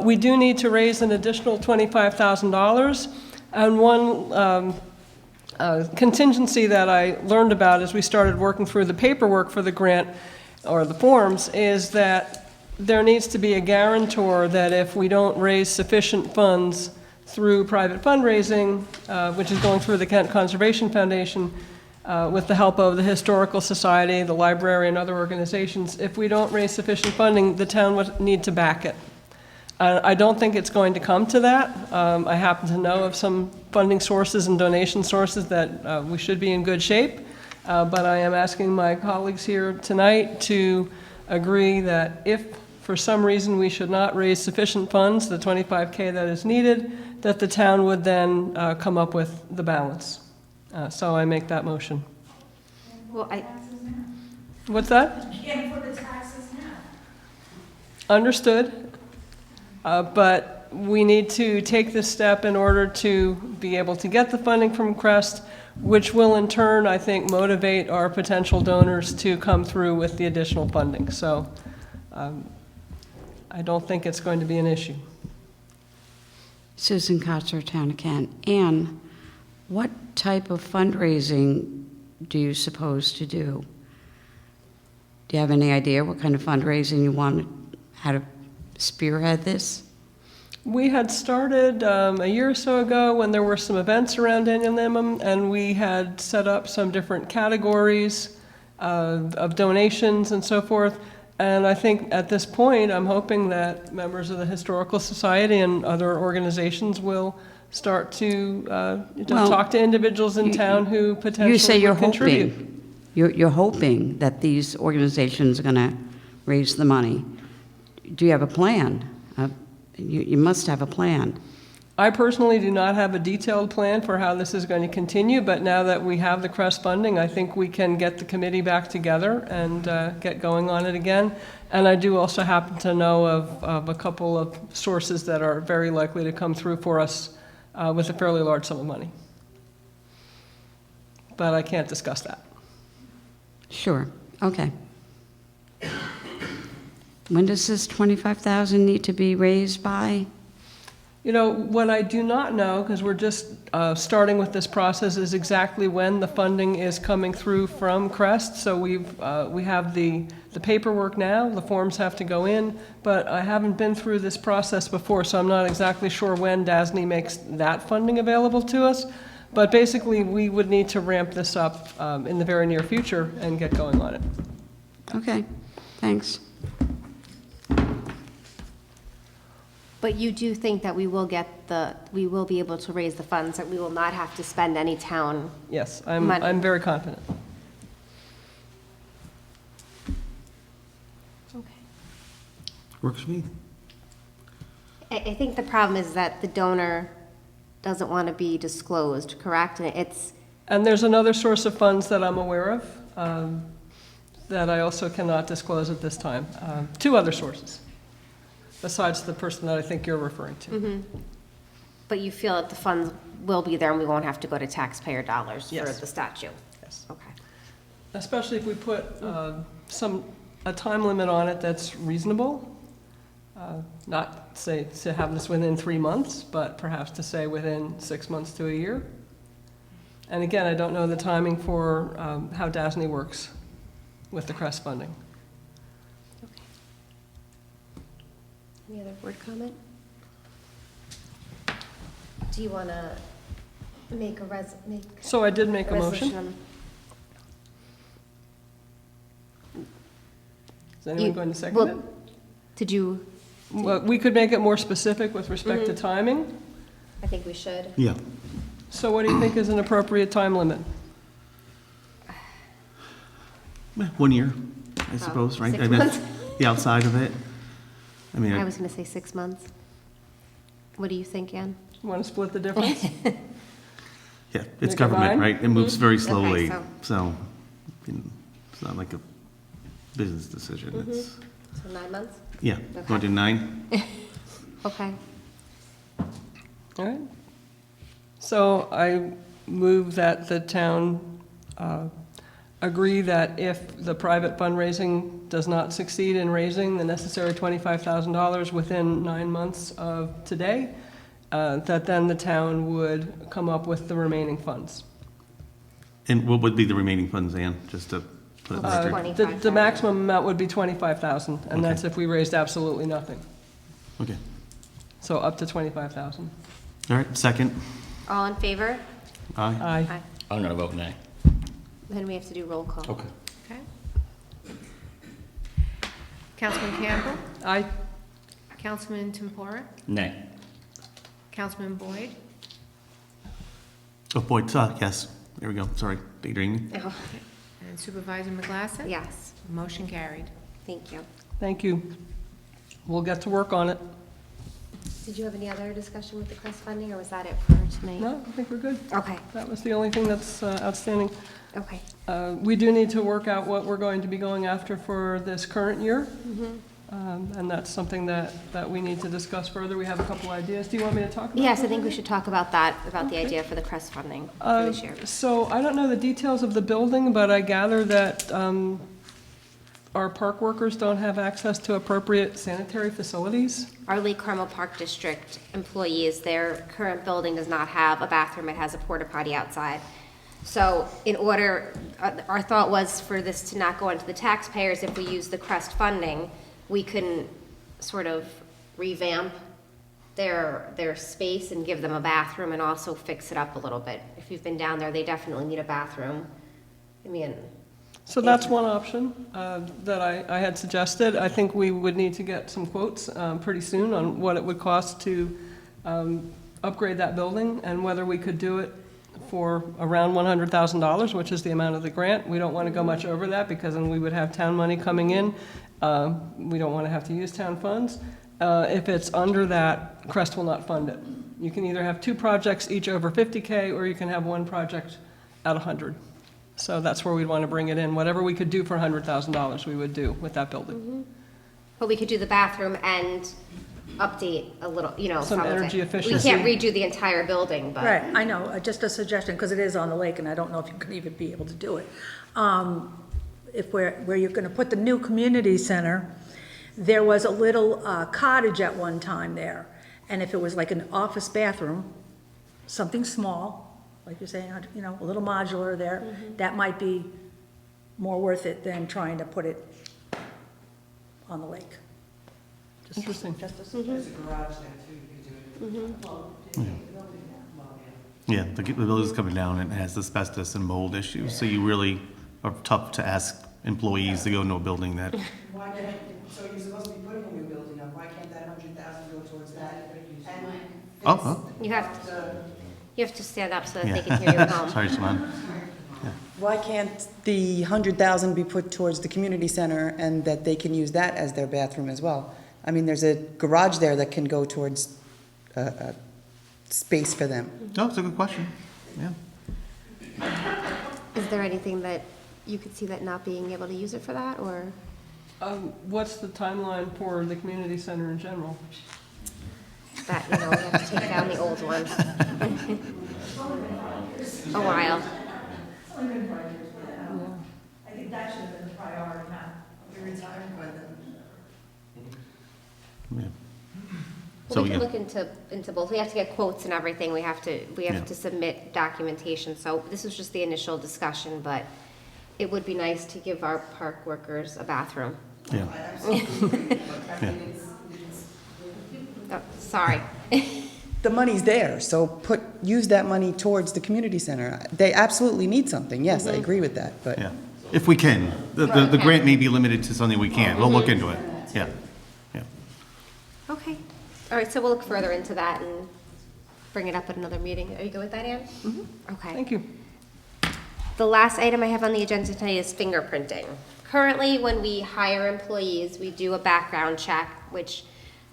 We do need to raise an additional $25,000. And one contingency that I learned about as we started working through the paperwork for the grant, or the forms, is that there needs to be a guarantor that if we don't raise sufficient funds through private fundraising, which is going through the Kent Conservation Foundation, with the help of the Historical Society, the library, and other organizations, if we don't raise sufficient funding, the town would need to back it. I don't think it's going to come to that. I happen to know of some funding sources and donation sources that we should be in good shape, but I am asking my colleagues here tonight to agree that if for some reason we should not raise sufficient funds, the $25K that is needed, that the town would then come up with the balance. So I make that motion. Well, What's that? You can't put the taxes now. Understood. But we need to take this step in order to be able to get the funding from CREST, which will in turn, I think, motivate our potential donors to come through with the additional funding. So I don't think it's going to be an issue. Susan Kotzer, Town of Kent. Ann, what type of fundraising do you suppose to do? Do you have any idea what kind of fundraising you want, how to spearhead this? We had started a year or so ago when there were some events around Daniel Nim, and we had set up some different categories of donations and so forth. And I think at this point, I'm hoping that members of the Historical Society and other organizations will start to talk to individuals in town who potentially You say you're would contribute. hoping. You're hoping that these organizations are going to raise the money. Do you have a plan? You must have a plan. I personally do not have a detailed plan for how this is going to continue, but now that we have the CREST funding, I think we can get the committee back together and get going on it again. And I do also happen to know of a couple of sources that are very likely to come through for us with a fairly large sum of money. But I can't discuss that. Sure, okay. When does this 25,000 need to be raised by? You know, what I do not know, because we're just starting with this process, is exactly when the funding is coming through from CREST. So we have the paperwork now, the forms have to go in, but I haven't been through this process before, so I'm not exactly sure when DASNY makes that funding available to us. But basically, we would need to ramp this up in the very near future and get going on it. Okay, thanks. But you do think that we will be able to raise the funds, that we will not have to spend any town? Yes, Money. I'm very confident. Okay. Works for me. I think the problem is that the donor doesn't want to be disclosed, correct? And it's, And there's another source of funds that I'm aware of that I also cannot disclose at this time. Two other sources, besides the person that I think you're referring to. but you feel that the funds will be there and we won't have to go to taxpayer dollars for Yes. the statue? Yes. Okay. Especially if we put a time limit on it that's reasonable. Not say to have this within 3 months, but perhaps to say within 6 months to a year. And again, I don't know the timing for how DASNY works with the CREST funding. Any other board comment? Do you want to make a So I did make a motion. resolution? Is anyone You- going to second well, it? Did you, Well, we could make it more specific with respect to timing. I think we should. Yeah. So what do you think is an appropriate time limit? 1 year, I suppose, right? 6 I mean, months? the outside of it. I mean, I was going to say 6 months. What do you think, Ann? Want to split the difference? yeah, it's Make it government, 9? right? It moves very slowly, so- so you know, it's not like a business decision. It's, So 9 months? yeah, Okay. going to 9? Okay. All right. So I move that the town agree that if the private fundraising does not succeed in raising the necessary $25,000 within 9 months of today, that then the town would come up with the remaining funds. And what would be the remaining funds, Ann, just to put it in the record? 25,000. The maximum amount would be 25,000, and that's Okay. if we raised absolutely nothing. Okay, So up to 25,000. all right, second. All in favor? Aye. Aye. Aye. I'm going to vote nay. Then we have to do roll call. Okay. Okay. Councilman Campbell, Aye. Councilman Tempora, Nay. Councilman Boyd, Oh, boy, yes, there we go, sorry, daydreaming. Oh, and Supervisor McGlasson. yes, Motion carried. thank you. Thank you. We'll get to work on it. Did you have any other discussion with the CREST funding, or was that it for tonight? No, I think we're good. Okay, That was the only thing that's outstanding. okay. We do need to work out what we're going to be going after for this current year. And that's something that we need to discuss further. We have a couple ideas. Do you want me to talk about Yes, I those? think we should talk about that, about the idea for the CREST funding for this year. So I don't know the details of the building, but I gather that our park workers don't have access to appropriate sanitary facilities. Our Lake Carmel Park District employees, their current building does not have a bathroom, it has a porta potty outside. So in order, our thought was for this to not go into the taxpayers, if we use the CREST funding, we can sort of revamp their space and give them a bathroom and also fix it up a little bit. If you've been down there, they definitely need a bathroom. I mean, So that's one option that I had suggested. I think we would need to get some quotes pretty soon on what it would cost to upgrade that building and whether we could do it for around $100,000, which is the amount of the grant. We don't want to go much over that because then we would have town money coming in. We don't want to have to use town funds. If it's under that, CREST will not fund it. You can either have 2 projects each over 50K, or you can have 1 project at 100. So that's where we'd want to bring it in. Whatever we could do for $100,000, we would do with that building. But we could do the bathroom and update a little, you know, Some some of it. energy We efficiency. can't redo the entire building, but. Right, I know, just a suggestion, because it is on the lake, and I don't know if you could even be able to do it. If where you're gonna put the new community center, there was a little cottage at one time there, and if it was like an office bathroom, something small, like you're saying, you know, a little modular there, that might be more worth it than trying to put it on the lake. Interesting. Just a suggestion. Yeah, the building's coming down and it has asbestos and mold issues, so you really are tough to ask employees to go into a building that, Why can't, so you're supposed to be putting a new building up, why can't that 100,000 go towards that? oh, You have to stand up so that they yeah. can hear you at home. Sorry, Simon. Why can't the 100,000 be put towards the community center and that they can use that as their bathroom as well? I mean, there's a garage there that can go towards a space for them. No, it's a good question, yeah. Is there anything that you could see that not being able to use it for that, or? What's the timeline for the community center in general? That, you know, we have to take down the old one. A while. I think that should have been the priority, not be retired by then. Yeah. Well, So, we can yeah. look into both. We have to get quotes and everything. We have Yeah. to submit documentation. So this was just the initial discussion, but it would be nice to give our park workers a bathroom. Yeah. Yeah. Oh, sorry. The money's there, so use that money towards the community center. They absolutely need something, yes, I agree with that, but. Yeah, if we can. The grant may be limited to something we can. We'll look into it, yeah, yeah. Okay. All right, so we'll look further into that and bring it up at another meeting. Are you good with that, Ann? Okay. Thank you. The last item I have on the agenda tonight is fingerprinting. Currently, when we hire employees, we do a background check, which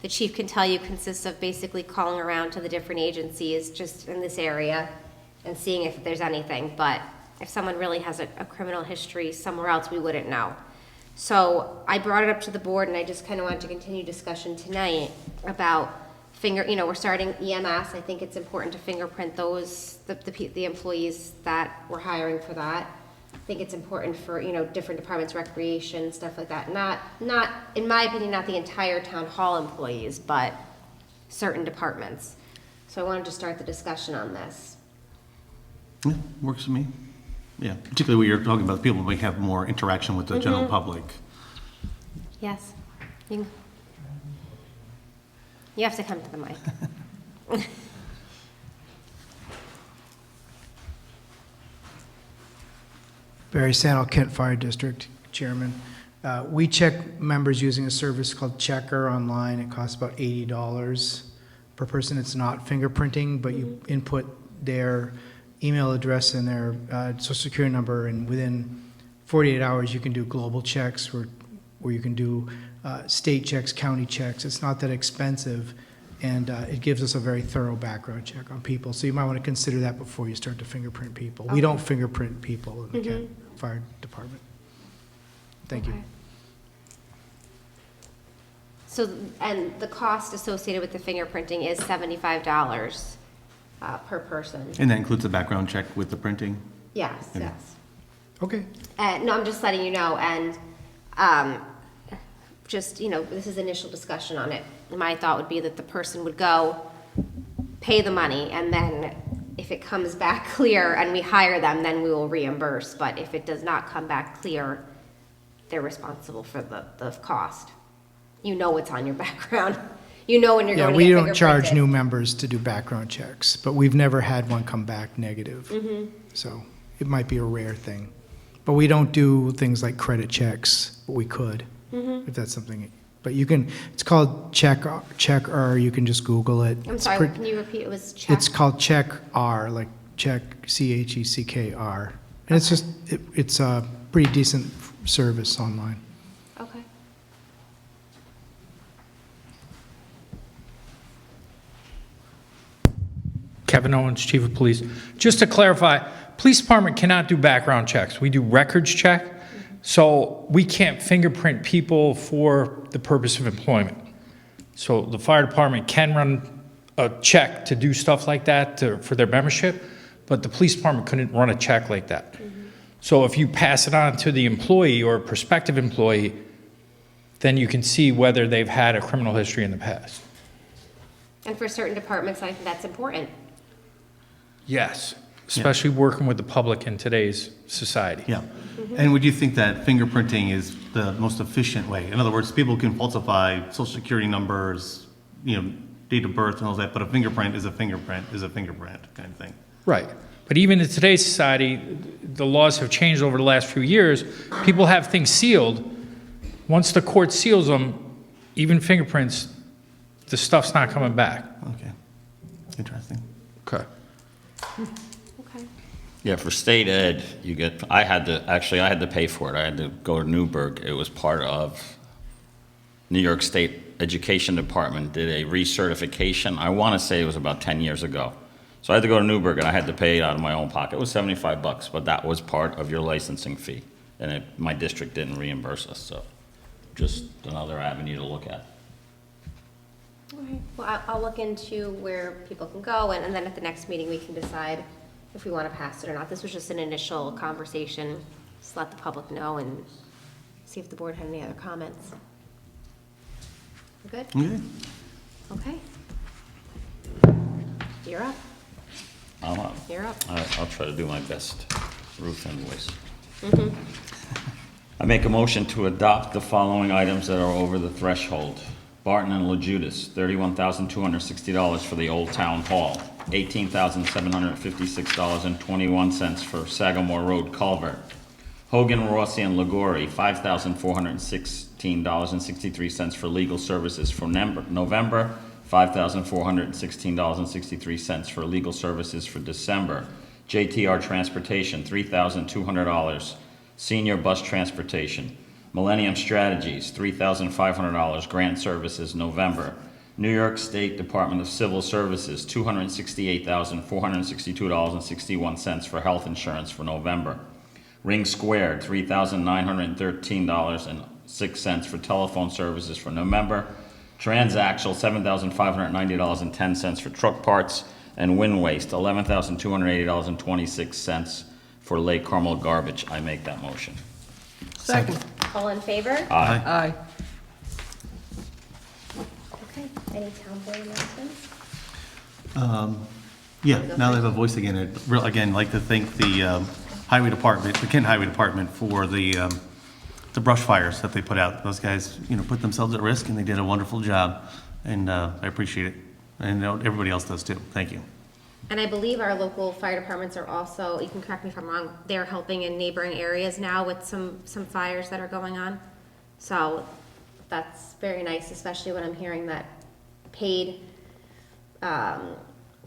the chief can tell you consists of basically calling around to the different agencies just in this area and seeing if there's anything. But if someone really has a criminal history somewhere else, we wouldn't know. So I brought it up to the board, and I just kind of wanted to continue discussion tonight about we're starting EMS. I think it's important to fingerprint the employees that we're hiring for that. I think it's important for, different departments, recreation, stuff like that. Not, in my opinion, not the entire town hall employees, but certain departments. So I wanted to start the discussion on this. Yeah, works for me. Yeah, particularly when you're talking about the people we have more interaction with the general public. Yes? You have to come to the mic. Barry Sandal, Kent Fire District Chairman. We check members using a service called Checker online. It costs about $80 per person. It's not fingerprinting, but you input their email address and their social security number, and within 48 hours you can do global checks where you can do state checks, county checks. It's not that expensive, and it gives us a very thorough background check on people. So you might want to consider that before you start to fingerprint people. We don't fingerprint people in the Kent Fire Department. Thank you. Okay. So, and the cost associated with the fingerprinting is $75 per person. And that includes a background check with the printing? Yes, Okay. yes. Okay. No, I'm just letting you know, and this is initial discussion on it. My thought would be that the person would go, pay the money, and then if it comes back clear and we hire them, then we will reimburse. But if it does not come back clear, they're responsible for the cost. You know what's on your background. You know when you're Yeah, going to we get don't charge fingerprinted. new members to do background checks, but we've never had one come back negative. So it might be a rare thing. But we don't do things like credit checks, but we could, if that's something. But you can, it's called Check-R, you can just Google it. I'm It's sorry, pretty- can you repeat? It was check. It's called Check-R, like check, CHECKR. And it's just, it's a pretty decent service online. Okay. Kevin Owens, Chief of Police. Just to clarify, Police Department cannot do background checks. We do records check, so we can't fingerprint people for the purpose of employment. So the Fire Department can run a check to do stuff like that for their membership, but the Police Department couldn't run a check like that. So if you pass it on to the employee or prospective employee, then you can see whether they've had a criminal history in the past. And for certain departments, I think that's important. Yes, especially working with the public in today's society. Yeah. And would you think that fingerprinting is the most efficient way? In other words, people can falsify social security numbers, date of birth and all that, but a fingerprint is a fingerprint kind of thing. Right. But even in today's society, the laws have changed over the last few years. People have things sealed. Once the court seals them, even fingerprints, the stuff's not coming back. Okay. Interesting. Okay. Okay. Yeah, for state ed, I had to pay for it. I had to go to Newburgh. It was part of New York State Education Department did a recertification. I want to say it was about 10 years ago. So I had to go to Newburgh and I had to pay it out of my own pocket. It was $75, but that was part of your licensing fee. And my district didn't reimburse us, so just another avenue to look at. All right. Well, I'll look into where people can go, and then at the next meeting, we can decide if we want to pass it or not. This was just an initial conversation, just let the public know and see if the board had any other comments. We're good? Okay. Okay. You're up. You're up. I'll try to do my best Ruth and voice. I make a motion to adopt the following items that are over the threshold. Barton and LaJudas, $31,260 for the Old Town Hall, $18,756.21 for Sagamore Road Culvert. Hogan, Rossi, and Liguori, $5,416.63 for legal services for November, $5,416.63 for legal services for December. JTR Transportation, $3,200. Senior Bus Transportation. Millennium Strategies, $3,500. Grant Services, November. New York State Department of Civil Services, $268,462.61 for health insurance for November. Ring Squared, $3,913.06 for telephone services for November. Transaxle, $7,590.10 for truck parts. And Wind Waste, $11,280.26 for Lake Carmel garbage. I make that motion. Second. All in favor? Aye. Okay. Any town board announcements? Yeah, now that I have a voice again, I'd again like to thank the Highway Department, the Kent Highway Department, for the brush fires that they put out. Those guys, put themselves at risk, and they did a wonderful job, and I appreciate it. And everybody else does too. Thank you. And I believe our local fire departments are also, you can correct me if I'm wrong, they're helping in neighboring areas now with some fires that are going on. So that's very nice, especially when I'm hearing that paid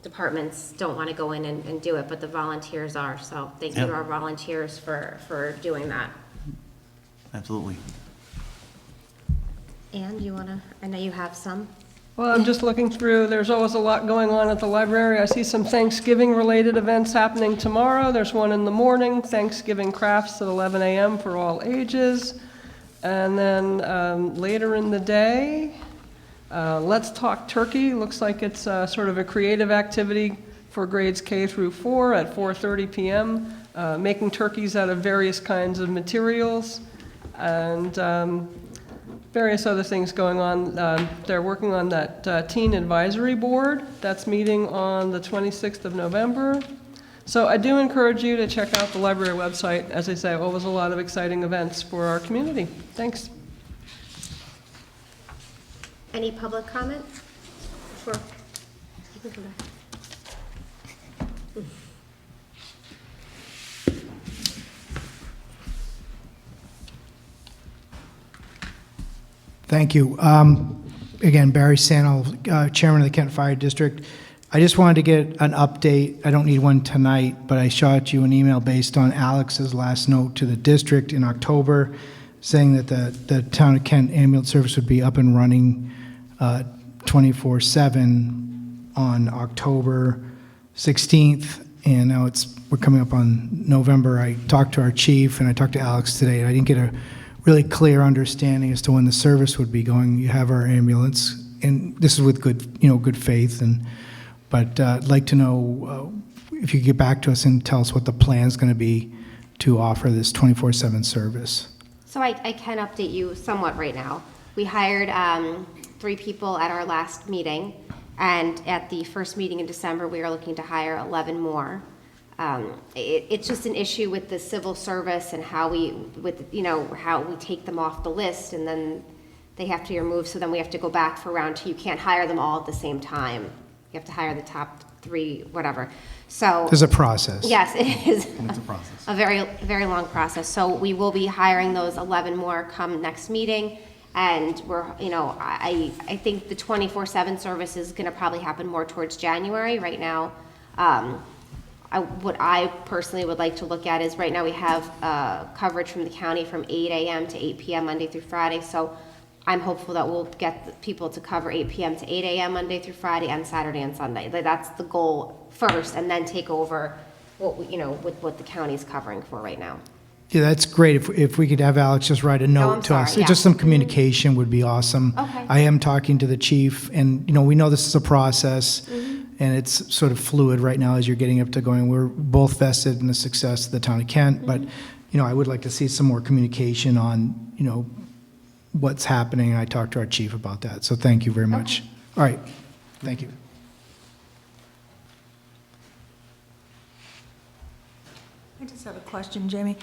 departments don't want to go in and do it, but the volunteers are. So thank you to our volunteers for doing that. Absolutely. And I know you have some. Well, I'm just looking through, there's always a lot going on at the library. I see some Thanksgiving-related events happening tomorrow. There's one in the morning, Thanksgiving crafts at 11 a.m. for all ages. And then later in the day, Let's Talk Turkey. Looks like it's sort of a creative activity for grades K through 4 at 4:30 p.m., making turkeys out of various kinds of materials. And various other things going on. They're working on that teen advisory board. That's meeting on the 26th of November. So I do encourage you to check out the library website. As I say, always a lot of exciting events for our community. Thanks. Any public comment? Sure. You can come back. Thank you. Again, Barry Sannel, Chairman of the Kent Fire District. I just wanted to get an update. I don't need one tonight, but I shot you an email based on Alex's last note to the district in October, saying that the Town of Kent ambulance service would be up and running 24/7 on October 16th, and now we're coming up on November. I talked to our chief, and I talked to Alex today, and I didn't get a really clear understanding as to when the service would be going. You have our ambulance, and this is with good faith, but I'd like to know if you could get back to us and tell us what the plan's going to be to offer this 24/7 service. So I can update you somewhat right now. We hired 3 people at our last meeting, and at the first meeting in December, we are looking to hire 11 more. It's just an issue with the civil service and how we take them off the list, and then they have to be removed, so then we have to go back for round 2. You can't hire them all at the same time. You have to hire the top 3, whatever. So There's a process. yes, it is It's a process. a very, very long process. So we will be hiring those 11 more come next meeting. And I think the 24/7 service is going to probably happen more towards January. Right now, what I personally would like to look at is right now we have coverage from the county from 8 a.m. to 8 p.m. Monday through Friday. So I'm hopeful that we'll get the people to cover 8 p.m. to 8 a.m. Monday through Friday and Saturday and Sunday. That's the goal first, and then take over with what the county's covering for right now. Yeah, that's great. If we could have Alex just write a note I'm to us. sorry, yeah. Just some communication would be awesome. Okay. I am talking to the chief, and, we know this is a process, and it's sort of fluid right now as you're getting up to going. We're both vested in the success of the town of Kent, but, I would like to see some more communication on, what's happening, and I talked to our chief about that. So thank you very much. All right, thank you. I just have a question, Jamie.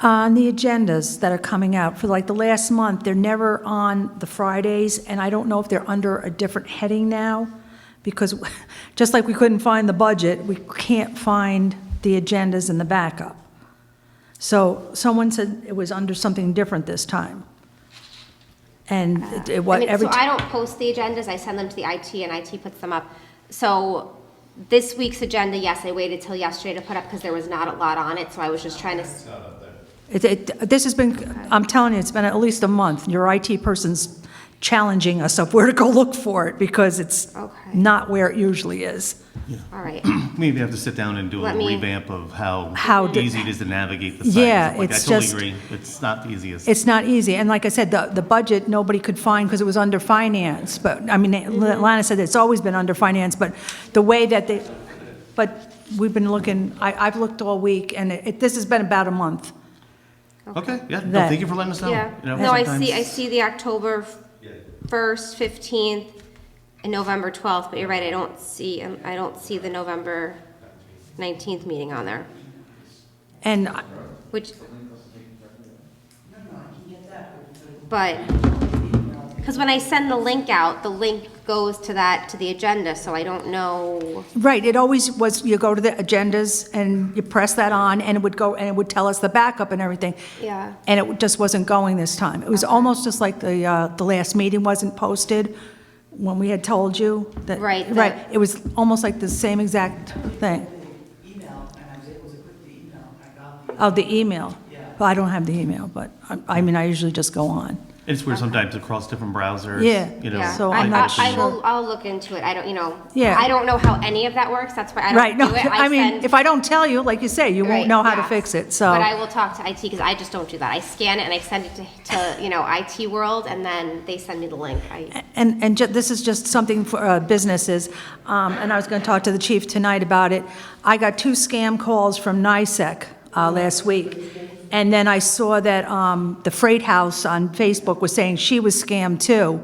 On the agendas that are coming out for like the last month, they're never on the Fridays, and I don't know if they're under a different heading now, because just like we couldn't find the budget, we can't find the agendas in the backup. So someone said it was under something different this time. And So I don't post the agendas, I send them to the IT, and IT puts them up. So this week's agenda, yes, I waited till yesterday to put up because there was not a lot on it, so I was just trying to. This has been, I'm telling you, it's been at least a month. Your IT person's challenging us of where to go look for it, because it's Okay. not where it usually is. All right. Maybe have to sit down and do a Let little me- revamp of how How easy it is to navigate the site. Yeah, Like, it's I totally just- agree. It's not the easiest. It's not easy, and like I said, the budget, nobody could find because it was under finance, but, I mean, Lana said it's always been under finance, but the way that but we've been looking, I've looked all week, and this has been about a month. Okay, yeah, no, That- thank you for letting us know. Yeah. You know, No, I sometimes- see the October 1st, 15th, and November 12th, but you're right, I don't see the November 19th meeting on there, And which. But, because when I send the link out, the link goes to the agenda, so I don't know. right, it always was, you go to the agendas, and you press that on, and it would go, and it would tell us the backup and everything. Yeah. And it just wasn't going this time. It was almost just like the last meeting wasn't posted when we had told you that. Right, Right, it was almost like the same exact thing. Oh, the email. Well, I don't have the email, but, I mean, I usually just go on. It's weird sometimes across different browsers. Yeah. You know, Yeah, So I'm not sure. I'll look into it. I don't, Yeah. I don't know how any of that works. That's why I Right, don't no, do it. I mean, send- if I don't tell you, like you say, you won't Right, know how to yes. fix it, so. But I will talk to IT because I just don't do that. I scan it and I send it to IT World, and then they send me the link. And this is just something for businesses, and I was going to talk to the chief tonight about it. I got 2 scam calls from NICEC last week, and then I saw that the Freight House on Facebook was saying she was scammed too.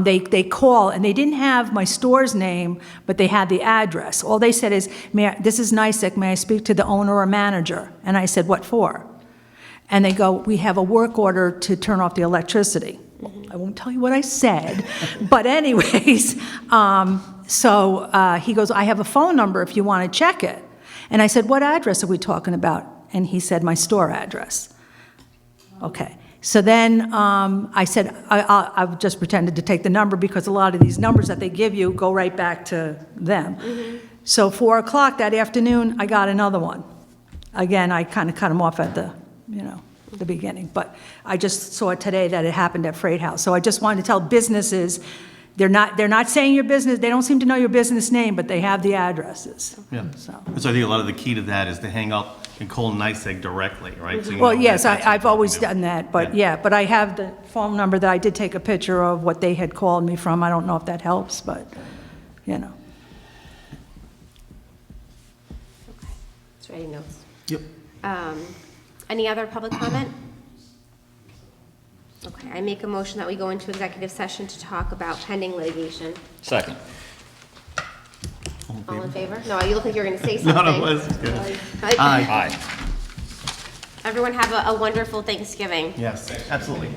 They call, and they didn't have my store's name, but they had the address. All they said is, "This is NICEC, may I speak to the owner or manager?" And I said, "What for?" And they go, "We have a work order to turn off the electricity." Well, I won't tell you what I said, but anyways, so he goes, "I have a phone number if you want to check it." And I said, "What address are we talking about?" And he said, "My store address." Okay. So then I said, I've just pretended to take the number because a lot of these numbers that they give you go right back to them. So 4 o'clock that afternoon, I got another one. Again, I kind of cut them off at the beginning, but I just saw today that it happened at Freight House. So I just wanted to tell businesses, they're not saying your business, they don't seem to know your business name, but they have the addresses. Yeah. So. So I think a lot of the key to that is to hang up and call NICEAG directly, right? So you Well, know yes, that that's I've what always you do. done that, but yeah, but I have the phone number that I did take a picture of what they had called me from. I don't know if that helps, but, you know. Just writing notes. Yep. Any other public comment? Okay, I make a motion that we go into executive session to talk about pending litigation. Second. All in favor? No, you look like you're going to say No, something. no, that's good. Okay. Aye. Aye. Everyone have a wonderful Thanksgiving. Yes, absolutely.